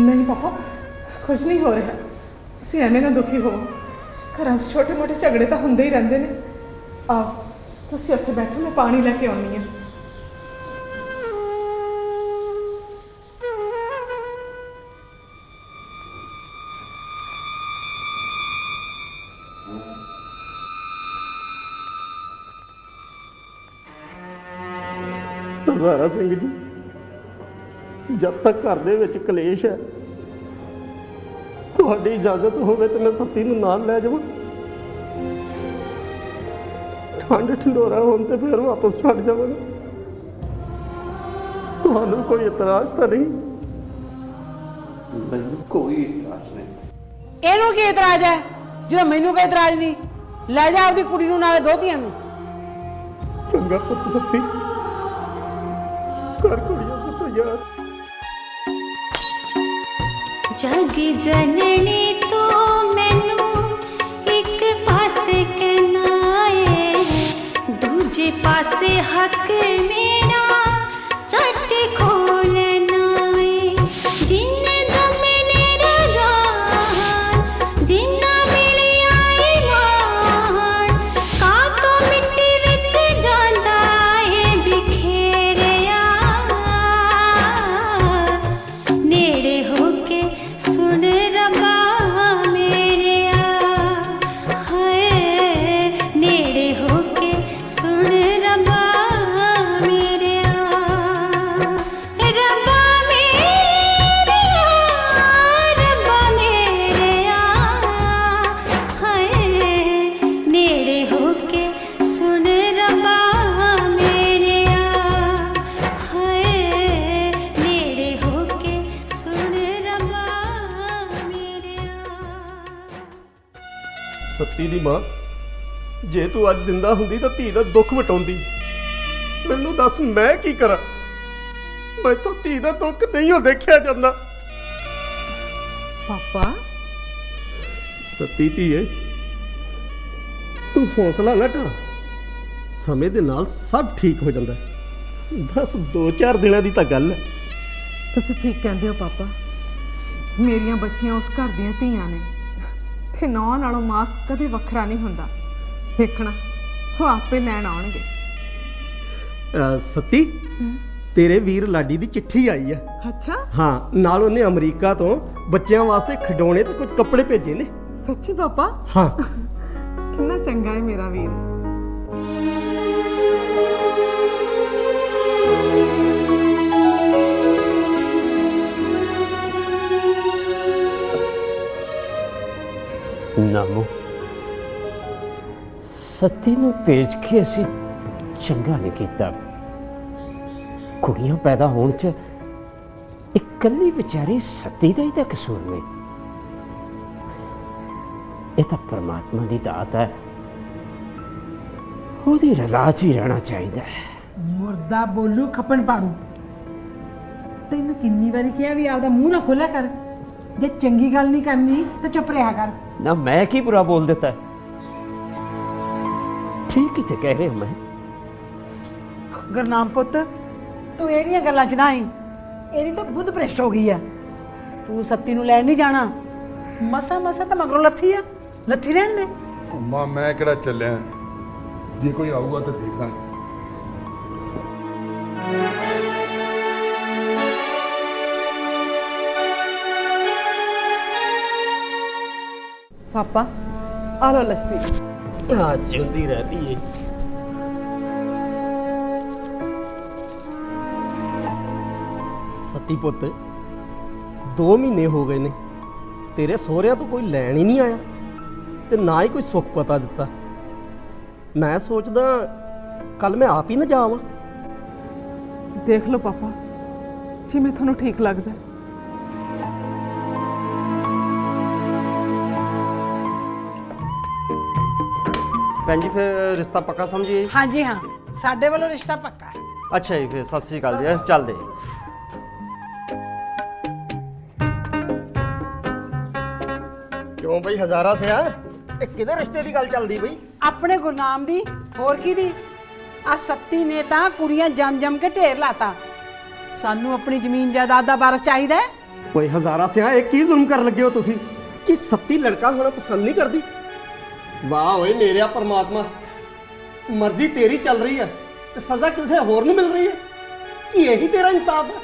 नहीं पापा कुछ नहीं हो रहा, तुसी एवें ना दुखी हो। घरां 'ਚ छोटे मोटे झगड़े तो हुंदे ही रहंदे ने। आओ तुसी उत्थे बैठो, मैं पानी लेके आउणी है। ਸਰਦਾਰਾ ਸਿੰਘ ਜੀ, ਜਦ ਤੱਕ ਘਰ ਦੇ ਵਿੱਚ ਕਲੇਸ਼ ਹੈ, ਤੁਹਾਡੀ ਇਜਾਜ਼ਤ ਹੋਵੇ ਤਾਂ ਮੈਂ ਸੱਤੀ ਨੂੰ ਨਾਲ ਲੈ ਜਾਵਾਂ। ਠੰਡ ਠੰਡੋਰਾ ਹੋਣ ਤੇ ਫਿਰ ਵਾਪਸ ਛੱਡ ਜਾਵਾਂਗਾ। ਤੁਹਾਨੂੰ ਕੋਈ ਇਤਰਾਜ਼ ਤਾਂ ਨਹੀਂ? ਮੈਨੂੰ ਕੋਈ ਇਤਰਾਜ਼ ਨਹੀਂ। ਇਹਨੂੰ ਕੀ ਇਤਰਾਜ਼ ਹੈ ਜਦੋਂ ਮੈਨੂੰ ਕੋਈ ਇਤਰਾਜ਼ ਨਹੀਂ? ਲੈ ਜਾ ਆਪਦੀ ਕੁੜੀ ਨੂੰ ਨਾਲੇ ਦੋਤੀਆਂ ਨੂੰ। ਚੰਗਾ ਪੁੱਤ ਸੱਤੀ, ਕਰ ਕੁੜੀਆਂ ਪੁੱਤ ਯਾਰ। जग जननी तो मैनू एक पासे कहना है, दूजे पासे हक मेरा झट खोलना है। जिन्ने दमे ने रजान, जिन्ना मिली आई मान, का तो मिट्टी विच जांदा है बिखेरिया। नेड़े होके सुन रब्बा मेरे हाय, नेड़े होके सुन रब्बा मेरे रब्बा मेरे हाय, नेड़े होके सुन रब्बा मेरे हाय, नेड़े होके सुन रब्बा मेरे। ਸੱਤੀ ਦੀ ਮਾਂ, ਜੇ ਤੂੰ ਅੱਜ ਜ਼ਿੰਦਾ ਹੁੰਦੀ ਤਾਂ ਧੀ ਦਾ ਦੁੱਖ ਵਟਾਉਂਦੀ। ਮੈਨੂੰ ਦੱਸ ਮੈਂ ਕੀ ਕਰਾਂ? ਮੈਂ ਤਾਂ ਧੀ ਦਾ ਦੁੱਖ ਨਹੀਂ ਦੇਖਿਆ ਜਾਂਦਾ। पापा ਸੱਤੀ ਧੀਏ, ਤੂੰ ਹੌਸਲਾ ਨਾ ਢਾ, ਸਮੇਂ ਦੇ ਨਾਲ ਸਭ ਠੀਕ ਹੋ ਜਾਂਦਾ। ਬਸ 2-4 ਦਿਨਾਂ ਦੀ ਤਾਂ ਗੱਲ ਹੈ। ਤੁਸੀਂ ਠੀਕ ਕਹਿੰਦੇ ਹੋ ਪਾਪਾ। ਮੇਰੀਆਂ ਬੱਚੀਆਂ ਉਸ ਘਰ ਦੀਆਂ ਧੀਆਂ ਨੇ ਤੇ ਨੌਂ ਨਾਲੋਂ ਮਾਸ ਕਦੇ ਵੱਖਰਾ ਨਹੀਂ ਹੁੰਦਾ। ਵੇਖਣਾ ਉਹ ਆਪੇ ਲੈਣ ਆਉਣਗੇ। ਸੱਤੀ, ਤੇਰੇ ਵੀਰ ਲਾਡੀ ਦੀ ਚਿੱਠੀ ਆਈ ਹੈ। ਅੱਛਾ, ਹਾਂ, ਨਾਲ ਉਹਨੇ ਅਮਰੀਕਾ ਤੋਂ ਬੱਚਿਆਂ ਵਾਸਤੇ ਖਿਡੌਣੇ ਤੇ ਕੁਝ ਕੱਪੜੇ ਭੇਜੇ ਨੇ। ਸੱਚੀ ਪਾਪਾ? ਹਾਂ। ਕਿੰਨਾ ਚੰਗਾ ਹੈ ਮੇਰਾ ਵੀਰ। ਨਾਮੋ, ਸੱਤੀ ਨੂੰ ਭੇਜ ਕੇ ਅਸੀਂ ਚੰਗਾ ਨਹੀਂ ਕੀਤਾ। ਕੁੜੀਆਂ ਪੈਦਾ ਹੋਣ 'ਚ ਇਕੱਲੀ ਵਿਚਾਰੀ ਸੱਤੀ ਦਾ ਹੀ ਤਾਂ ਕਸੂਰ ਨਹੀਂ। ਇਹ ਤਾਂ ਪਰਮਾਤਮਾ ਦੀ ਦਾਤ ਹੈ, ਉਹਦੀ ਰਜ਼ਾ 'ਚ ਹੀ ਰਹਿਣਾ ਚਾਹੀਦਾ ਹੈ। ਮੁਰਦਾ ਬੋਲੂ ਖੱਪਣ ਪਾੜੂ। ਤੈਨੂੰ ਕਿੰਨੀ ਵਾਰੀ ਕਿਹਾ ਵੀ ਆਪਦਾ ਮੂੰਹ ਨਾ ਖੋਲਿਆ ਕਰ। ਜੇ ਚੰਗੀ ਗੱਲ ਨਹੀਂ ਕਰਨੀ ਤਾਂ ਚੁੱਪ ਰਿਹਾ ਕਰ। ਨਾ ਮੈਂ ਕੀ ਬੁਰਾ ਬੋਲ ਦਿੱਤਾ? ਠੀਕ ਹੀ ਤੇ ਕਹਿ ਰਿਹਾ ਮੈਂ। ਗੁਰਨਾਮ ਪੁੱਤ, ਤੂੰ ਇਹਦੀਆਂ ਗੱਲਾਂ 'ਚ ਨਾ ਆਈ। ਇਹਦੀ ਤਾਂ ਬੁੱਧ ਭ੍ਰਿਸ਼ਟ ਹੋ ਗਈ ਆ। ਤੂੰ ਸੱਤੀ ਨੂੰ ਲੈਣ ਨਹੀਂ ਜਾਣਾ। ਮਸਾ ਮਸਾ ਤਾਂ ਮਗਰੋਂ ਲੱਥੀ ਆ, ਲੱਥੀ ਰਹਿਣ ਦੇ। ਮਾਂ ਮੈਂ ਕਿਹੜਾ ਚੱਲਿਆ, ਜੇ ਕੋਈ ਆਊਗਾ ਤਾਂ ਦੇਖ ਲਾਂਗੇ। पापा आ लो लस्सी। हाँ, जिंदी रहती है। सती पुत, 2 ਮਹੀਨੇ ਹੋ ਗਏ ਨੇ, ਤੇਰੇ ਸਹੁਰਿਆਂ ਤੋਂ ਕੋਈ ਲੈਣ ਹੀ ਨਹੀਂ ਆਇਆ ਤੇ ਨਾ ਹੀ ਕੋਈ ਸੁੱਖ ਪਤਾ ਦਿੱਤਾ। ਮੈਂ ਸੋਚਦਾ ਕੱਲ ਮੈਂ ਆਪ ਹੀ ਨਾ ਜਾਵਾਂ। ਦੇਖ ਲਓ ਪਾਪਾ ਜਿਵੇਂ ਤੁਹਾਨੂੰ ਠੀਕ ਲੱਗਦਾ। ਭੈਣ ਜੀ ਫਿਰ ਰਿਸ਼ਤਾ ਪੱਕਾ ਸਮਝੀਏ? ਹਾਂਜੀ ਹਾਂ, ਸਾਡੇ ਵੱਲੋਂ ਰਿਸ਼ਤਾ ਪੱਕਾ ਹੈ। ਅੱਛਾ ਜੀ, ਫਿਰ ਸਤਿ ਸ੍ਰੀ ਅਕਾਲ ਜੀ, ਅਸੀਂ ਚੱਲਦੇ। ਕਿਉਂ ਬਈ ਹਜ਼ਾਰਾ ਸਿਆ, ਇਹ ਕਿਹਦੇ ਰਿਸ਼ਤੇ ਦੀ ਗੱਲ ਚੱਲਦੀ ਬਈ? ਆਪਣੇ ਗੁਰਨਾਮ ਦੀ, ਹੋਰ ਕੀ ਦੀ। ਆ ਸੱਤੀ ਨੇ ਤਾਂ ਕੁੜੀਆਂ ਜਮ ਕੇ ਢੇਰ ਲਾਤਾ। ਸਾਨੂੰ ਆਪਣੀ ਜ਼ਮੀਨ ਜਾਇਦਾਦ ਦਾ ਵਾਰਸ ਚਾਹੀਦਾ ਹੈ। ਓਏ ਹਜ਼ਾਰਾ ਸਿਆ, ਇਹ ਕੀ ਜ਼ੁਲਮ ਕਰਨ ਲੱਗੇ ਹੋ ਤੁਸੀਂ ਕਿ ਸੱਤੀ ਲੜਕਾ ਹੋਣਾ ਪਸੰਦ ਨਹੀਂ ਕਰਦੀ? ਵਾਹ ਓਏ ਮੇਰਿਆ ਪਰਮਾਤਮਾ, ਮਰਜ਼ੀ ਤੇਰੀ ਚੱਲ ਰਹੀ ਹੈ ਤੇ ਸਜ਼ਾ ਕਿਸੇ ਹੋਰ ਨੂੰ ਮਿਲ ਰਹੀ ਹੈ। ਕੀ ਇਹੀ ਤੇਰਾ ਇਨਸਾਫ ਹੈ?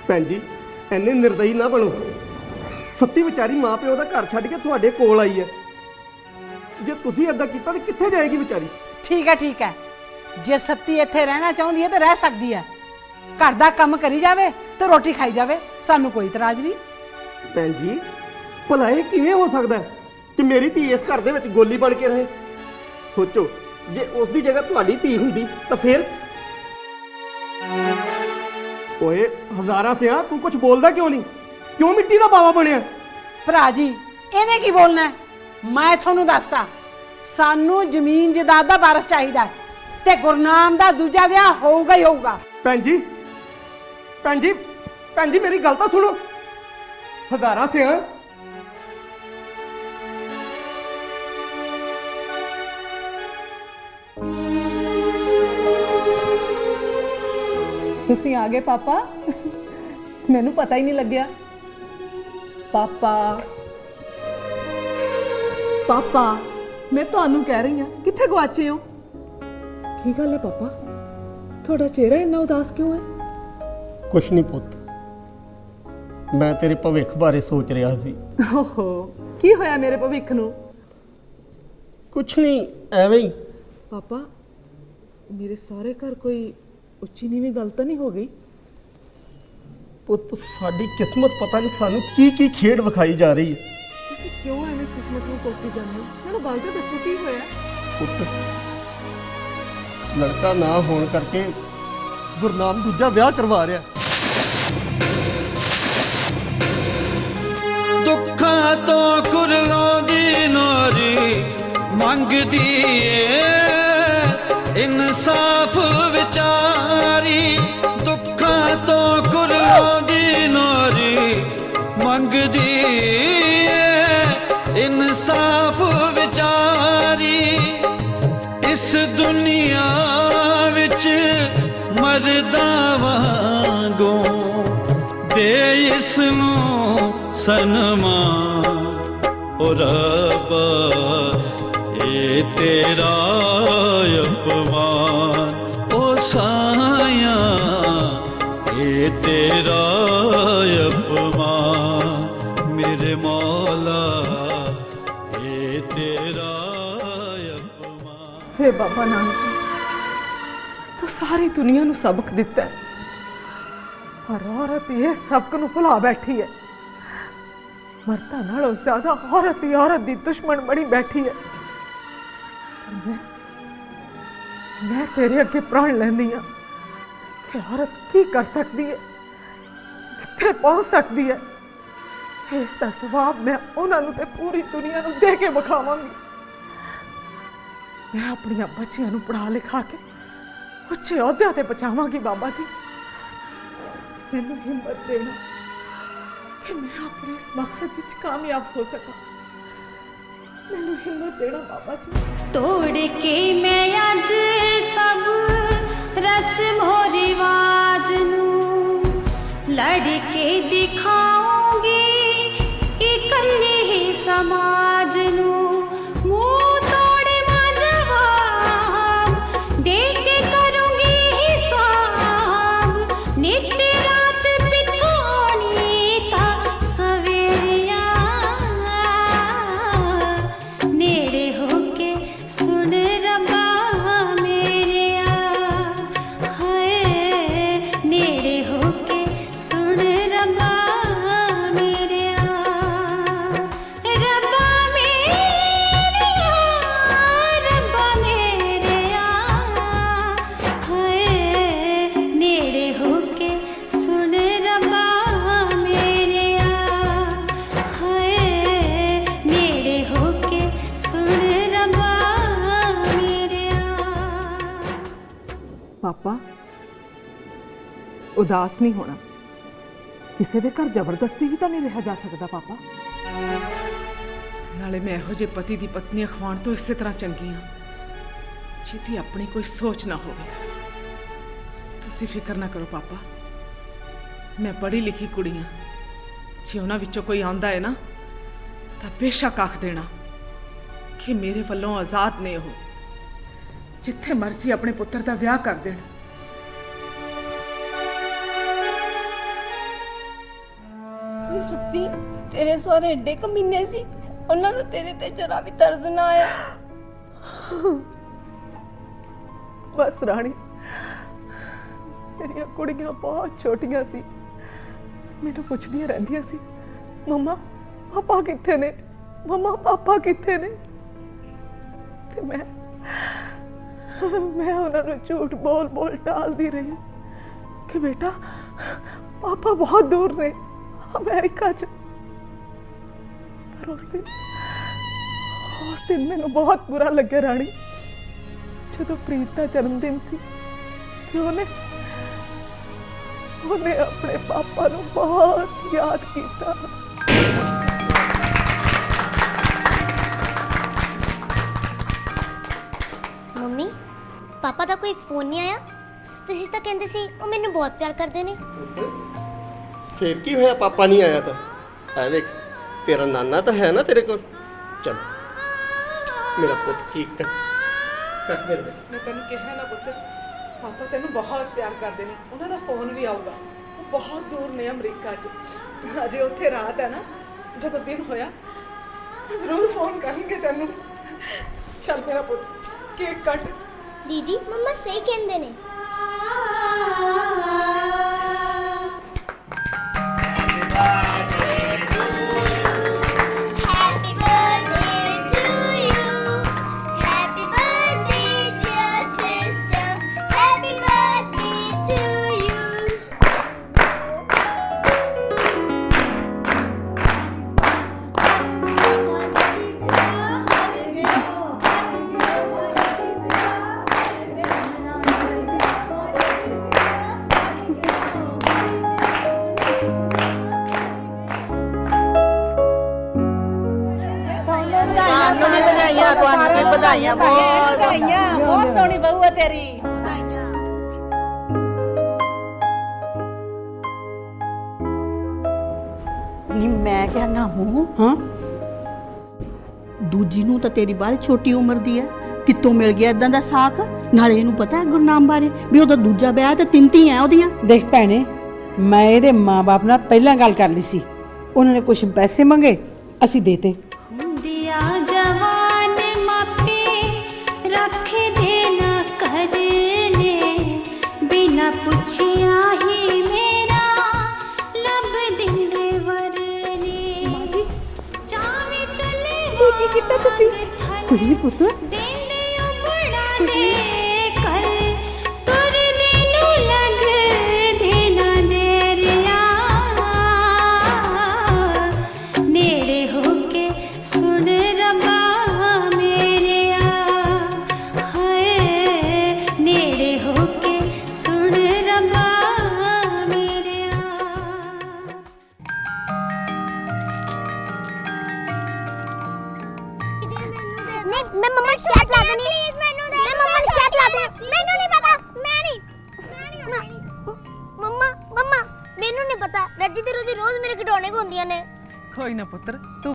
ਭੈਣ ਜੀ ਇੰਨੇ ਨਿਰਦਈ ਨਾ ਬਣੋ। ਸੱਤੀ ਵਿਚਾਰੀ ਮਾਂ ਪਿਓ ਦਾ ਘਰ ਛੱਡ ਕੇ ਤੁਹਾਡੇ ਕੋਲ ਆਈ ਹੈ। ਜੇ ਤੁਸੀਂ ਏਦਾਂ ਕੀਤਾ ਤਾਂ ਕਿੱਥੇ ਜਾਏਗੀ ਵਿਚਾਰੀ? ਠੀਕ ਹੈ, ਜੇ ਸੱਤੀ ਇੱਥੇ ਰਹਿਣਾ ਚਾਹੁੰਦੀ ਹੈ ਤਾਂ ਰਹਿ ਸਕਦੀ ਹੈ। ਘਰ ਦਾ ਕੰਮ ਕਰੀ ਜਾਵੇ ਤੇ ਰੋਟੀ ਖਾਈ ਜਾਵੇ, ਸਾਨੂੰ ਕੋਈ ਇਤਰਾਜ਼ ਨਹੀਂ। ਭੈਣ ਜੀ ਭਲਾ ਇਹ ਕਿਵੇਂ ਹੋ ਸਕਦਾ ਹੈ ਕਿ ਮੇਰੀ ਧੀ ਇਸ ਘਰ ਦੇ ਵਿੱਚ ਗੋਲੀ ਬਣ ਕੇ ਰਹੇ? ਸੋਚੋ, ਜੇ ਉਸ ਦੀ ਜਗ੍ਹਾ ਤੁਹਾਡੀ ਧੀ ਹੁੰਦੀ ਤਾਂ ਫਿਰ? ਓਏ ਹਜ਼ਾਰਾ ਸਿਆ, ਤੂੰ ਕੁਝ ਬੋਲਦਾ ਕਿਉਂ ਨਹੀਂ? ਕਿਉਂ ਮਿੱਟੀ ਦਾ ਬਾਵਾ ਬਣਿਆ? ਭਰਾ ਜੀ ਇਹਨੇ ਕੀ ਬੋਲਣਾ ਹੈ? ਮੈਂ ਤੁਹਾਨੂੰ ਦੱਸਦਾ, ਸਾਨੂੰ ਜ਼ਮੀਨ ਜਾਇਦਾਦ ਦਾ ਵਾਰਸ ਚਾਹੀਦਾ ਤੇ ਗੁਰਨਾਮ ਦਾ ਦੂਜਾ ਵਿਆਹ ਹੋਊਗਾ ਹੀ ਹੋਊਗਾ। ਭੈਣ ਜੀ ਮੇਰੀ ਗੱਲ ਤਾਂ ਸੁਣੋ। ਹਜ਼ਾਰਾ ਸਿਆ, ਤੁਸੀਂ ਆ ਗਏ ਪਾਪਾ, ਮੈਨੂੰ ਪਤਾ ਹੀ ਨਹੀਂ ਲੱਗਿਆ। ਪਾਪਾ ਮੈਂ ਤੁਹਾਨੂੰ ਕਹਿ ਰਹੀ ਹਾਂ, ਕਿੱਥੇ ਗਵਾਚੇ ਹੋ? ਕੀ ਗੱਲ ਹੈ ਪਾਪਾ, ਤੁਹਾਡਾ ਚਿਹਰਾ ਇੰਨਾ ਉਦਾਸ ਕਿਉਂ ਹੈ? ਕੁਛ ਨਹੀਂ ਪੁੱਤ, ਮੈਂ ਤੇਰੇ ਭਵਿੱਖ ਬਾਰੇ ਸੋਚ ਰਿਹਾ ਸੀ। ਓਹੋ, ਕੀ ਹੋਇਆ ਮੇਰੇ ਭਵਿੱਖ ਨੂੰ? ਕੁਛ ਨਹੀਂ, ਐਵੇਂ ਹੀ। ਪਾਪਾ ਮੇਰੇ ਸਾਰੇ ਘਰ ਕੋਈ ਉੱਚੀ ਨੀਵੀਂ ਗੱਲ ਤਾਂ ਨਹੀਂ ਹੋ ਗਈ? ਪੁੱਤ ਸਾਡੀ ਕਿਸਮਤ ਪਤਾ ਨਹੀਂ ਸਾਨੂੰ ਕੀ ਖੇਡ ਵਿਖਾਈ ਜਾ ਰਹੀ ਹੈ। ਤੁਸੀਂ ਕਿਉਂ ਐਵੇਂ ਕਿਸਮਤ ਨੂੰ ਕੋਸੀ ਜਾਂਦੇ ਹੋ? ਮੈਨੂੰ ਗੱਲ ਤਾਂ ਦੱਸੋ ਕੀ ਹੋਇਆ? ਪੁੱਤ ਲੜਕਾ ਨਾ ਹੋਣ ਕਰਕੇ ਗੁਰਨਾਮ ਦੂਜਾ ਵਿਆਹ ਕਰਵਾ ਰਿਹਾ। ਦੁੱਖਾਂ ਤੋਂ ਕੁਰਲਾਉਂਦੀ ਨਾਰੀ ਮੰਗਦੀ ਏ ਇਨਸਾਫ ਵਿਚਾਰੀ। ਦੁੱਖਾਂ ਤੋਂ ਕੁਰਲਾਉਂਦੀ ਨਾਰੀ ਮੰਗਦੀ ਏ ਇਨਸਾਫ ਵਿਚਾਰੀ। ਇਸ ਦੁਨੀਆ ਵਿੱਚ ਮਰਦਾਂ ਵਾਂਗੂ ਦੇ ਇਸ ਨੂੰ ਸਨਮਾਨ। ਓ ਰੱਬਾ ਇਹ ਤੇਰਾ ਅਪਮਾਨ, ਓ ਸਾਇਆ ਇਹ ਤੇਰਾ ਅਪਮਾਨ। ਮੇਰੇ ਮੌਲਾ ਇਹ ਤੇਰਾ ਅਪਮਾਨ। हे बाबा नानक, तू सारी दुनिया ਨੂੰ सबक ਦਿੱਤਾ ਹੈ, ਪਰ औरत ਇਹ सबक ਨੂੰ ਭੁਲਾ ਬੈਠੀ ਹੈ। ਮਰਦਾਂ ਨਾਲੋਂ ਜ਼ਿਆਦਾ औरत ਹੀ औरत ਦੀ ਦੁਸ਼ਮਣ ਬਣੀ ਬੈਠੀ ਹੈ। ਮੈਂ ਤੇਰੇ ਅੱਗੇ ਪ੍ਰਾਣ ਲੈਂਦੀ ਹਾਂ ਕਿ औरत ਕੀ ਕਰ ਸਕਦੀ ਹੈ, ਕਿੱਥੇ ਪਹੁੰਚ ਸਕਦੀ ਹੈ। ਇਸ ਦਾ ਜਵਾਬ ਮੈਂ ਉਹਨਾਂ ਨੂੰ ਤੇ ਪੂਰੀ ਦੁਨੀਆ ਨੂੰ ਦੇ ਕੇ ਵਿਖਾਵਾਂਗੀ। मैं अपनिया बच्चियां नूं पढ़ा लिखा के उच्चे अहुदे ते पहुंचावांगी। बाबा जी मैनूं हिम्मत देना कि मैं अपने इस मकसद विच कामयाब हो सका। मैनूं हिम्मत देना बाबा जी। तोड़ के मैं अज सब रस्म रिवाज नूं लड़ के दिखाऊंगी इकल्ले ही समाज नूं। रब्बा ਪਾਪਾ ਉਦਾਸ ਨਹੀਂ ਹੋਣਾ। ਕਿਸੇ ਦੇ ਘਰ ਜ਼ਬਰਦਸਤੀ ਵੀ ਤਾਂ ਨਹੀਂ ਰਿਹਾ ਜਾ ਸਕਦਾ ਪਾਪਾ। ਨਾਲੇ ਮੈਂ ਇਹੋ ਜਿਹੇ ਪਤੀ ਦੀ ਪਤਨੀ ਅਖਵਾਉਣ ਤੋਂ ਇਸੇ ਤਰ੍ਹਾਂ ਚੰਗੀ ਹਾਂ ਜਿਹਦੀ ਆਪਣੀ ਕੋਈ ਸੋਚ ਨਾ ਹੋਵੇ। ਤੁਸੀਂ ਫਿਕਰ ਨਾ ਕਰੋ ਪਾਪਾ, ਮੈਂ ਪੜ੍ਹੀ ਲਿਖੀ ਕੁੜੀ ਹਾਂ। ਜੇ ਉਹਨਾਂ ਵਿੱਚੋਂ ਕੋਈ ਆਉਂਦਾ ਹੈ ਨਾ ਤਾਂ ਬੇਸ਼ੱਕ ਆਖ ਦੇਣਾ ਕਿ ਮੇਰੇ ਵੱਲੋਂ ਆਜ਼ਾਦ ਨੇ ਉਹ, ਜਿੱਥੇ ਮਰਜ਼ੀ ਆਪਣੇ ਪੁੱਤਰ ਦਾ ਵਿਆਹ ਕਰ ਦੇਣ। ਸੱਤੀ ਤੇਰੇ ਸਹੁਰੇ ਏਡੇ ਕਮੀਨੇ ਸੀ, ਉਹਨਾਂ ਨੂੰ ਤੇਰੇ ਤੇ ਜਰਾ ਵੀ ਤਰਸ ਨਾ ਆਇਆ। ਬਸ ਰਾਣੀ, ਮੇਰੀਆਂ ਕੁੜੀਆਂ ਬਹੁਤ ਛੋਟੀਆਂ ਸੀ, ਮੈਨੂੰ ਪੁੱਛਦੀਆਂ ਰਹਿੰਦੀਆਂ ਸੀ ਮੰਮਾ ਪਾਪਾ ਕਿੱਥੇ ਨੇ, ਮੰਮਾ ਪਾਪਾ ਕਿੱਥੇ ਨੇ। ਤੇ ਮੈਂ ਉਹਨਾਂ ਨੂੰ ਝੂਠ ਬੋਲ ਟਾਲਦੀ ਰਹੀ ਕਿ ਬੇਟਾ ਪਾਪਾ ਬਹੁਤ ਦੂਰ ਨੇ, ਅਮਰੀਕਾ 'ਚ। ਪਰ ਉਸ ਦਿਨ ਮੈਨੂੰ ਬਹੁਤ ਬੁਰਾ ਲੱਗਿਆ ਰਾਣੀ, ਜਦੋਂ ਪ੍ਰੀਤ ਦਾ ਜਨਮ ਦਿਨ ਸੀ ਤੇ ਉਹਨੇ ਆਪਣੇ ਪਾਪਾ ਨੂੰ ਬਹੁਤ ਯਾਦ ਕੀਤਾ। ਮੰਮੀ ਪਾਪਾ ਦਾ ਕੋਈ ਫੋਨ ਨਹੀਂ ਆਇਆ? ਤੁਸੀਂ ਤਾਂ ਕਹਿੰਦੇ ਸੀ ਉਹ ਮੈਨੂੰ ਬਹੁਤ ਪਿਆਰ ਕਰਦੇ ਨੇ। ਫੇਰ ਕੀ ਹੋਇਆ ਪਾਪਾ ਨਹੀਂ ਆਇਆ ਤਾਂ? ਐ ਵੇਖ ਤੇਰਾ ਨਾਨਾ ਤਾਂ ਹੈ ਨਾ ਤੇਰੇ ਕੋਲ। ਚਲ ਮੇਰਾ ਪੁੱਤ ਠੀਕ ਕੱਟ ਮੇਰੇ। ਮੈਂ ਤੈਨੂੰ ਕਿਹਾ ਨਾ ਪੁੱਤ, ਪਾਪਾ ਤੈਨੂੰ ਬਹੁਤ ਪਿਆਰ ਕਰਦੇ ਨੇ। ਉਹਨਾਂ ਦਾ ਫੋਨ ਵੀ ਆਊਗਾ, ਉਹ ਬਹੁਤ ਦੂਰ ਨੇ ਅਮਰੀਕਾ 'ਚ। ਅਜੇ ਉੱਥੇ ਰਾਤ ਹੈ ਨਾ, ਜਦੋਂ ਦਿਨ ਹੋਇਆ ਜ਼ਰੂਰ ਫੋਨ ਕਰਨਗੇ ਤੈਨੂੰ। ਚੱਲ ਮੇਰਾ ਪੁੱਤ ਕੇਕ ਕੱਟ। ਦੀਦੀ ਮੰਮਾ ਸਹੀ ਕਹਿੰਦੇ ਨੇ। ਵਧਾਈਆਂ ਬਹੁਤ ਸੋਹਣੀ ਬਹੂ ਹੈ ਤੇਰੀ। ਨਹੀਂ ਮੈਂ ਕਹਿਣਾ ਹੂੰ ਹਾਂ, ਦੂਜੀ ਨੂੰ ਤਾਂ ਤੇਰੀ ਬਾਹਲੀ ਛੋਟੀ ਉਮਰ ਦੀ ਹੈ, ਕਿੱਥੋਂ ਮਿਲ ਗਿਆ ਇਦਾਂ ਦਾ ਸਾਖ? ਨਾਲੇ ਇਹਨੂੰ ਪਤਾ ਹੈ ਗੁਰਨਾਮ ਬਾਰੇ ਵੀ ਉਹਦਾ ਦੂਜਾ ਵਿਆਹ ਤੇ 3 ਧੀਆਂ ਉਹਦੀਆਂ। ਦੇਖ ਭੈਣੇ, ਮੈਂ ਇਹਦੇ ਮਾਂ-ਬਾਪ ਨਾਲ ਪਹਿਲਾਂ ਗੱਲ ਕਰ ਲਈ ਸੀ, ਉਹਨਾਂ ਨੇ ਕੁਝ ਪੈਸੇ ਮੰਗੇ, ਅਸੀਂ ਦੇਤੇ। ਹੁੰਦਿਆ ਜਵਾਨ ਮਾਪੇ ਰੱਖ ਦੇਣਾ ਕਰਨੇ, ਬਿਨਾ ਪੁੱਛਿਆ ਹੀ ਮੇਰਾ ਲੱਭ ਦਿੰਦੇ ਵਰਨੇ। ਚਾਵੇਂ ਚਲੇ ਕੀ ਕੀਤਾ ਤੁਸੀਂ? ਕੁਝ ਨਹੀਂ ਪੁੱਤ। ਦਿਨੇ ਉਬੜਾ ਦੇ ਕਰ ਤੁਰਨੇ ਨੂੰ ਲੱਗ ਦੇਣਾ ਦੇਰਿਆ, ਨੇੜੇ ਹੋ ਕੇ ਸੁਣ ਰੱਬਾ ਮੇਰਿਆ, ਹਾਏ ਨੇੜੇ ਹੋ ਕੇ ਸੁਣ ਰੱਬਾ ਮੇਰਿਆ। मैं मम्मा से क्या ला देनी? मैं मम्मा से क्या ला देनी? मैंने नहीं पता, मैं नहीं मम्मा मेनू नहीं पता। रजी ते रोजी रोज मेरे खिडौने को होंदियां ने। कोई ना पुत्र, तू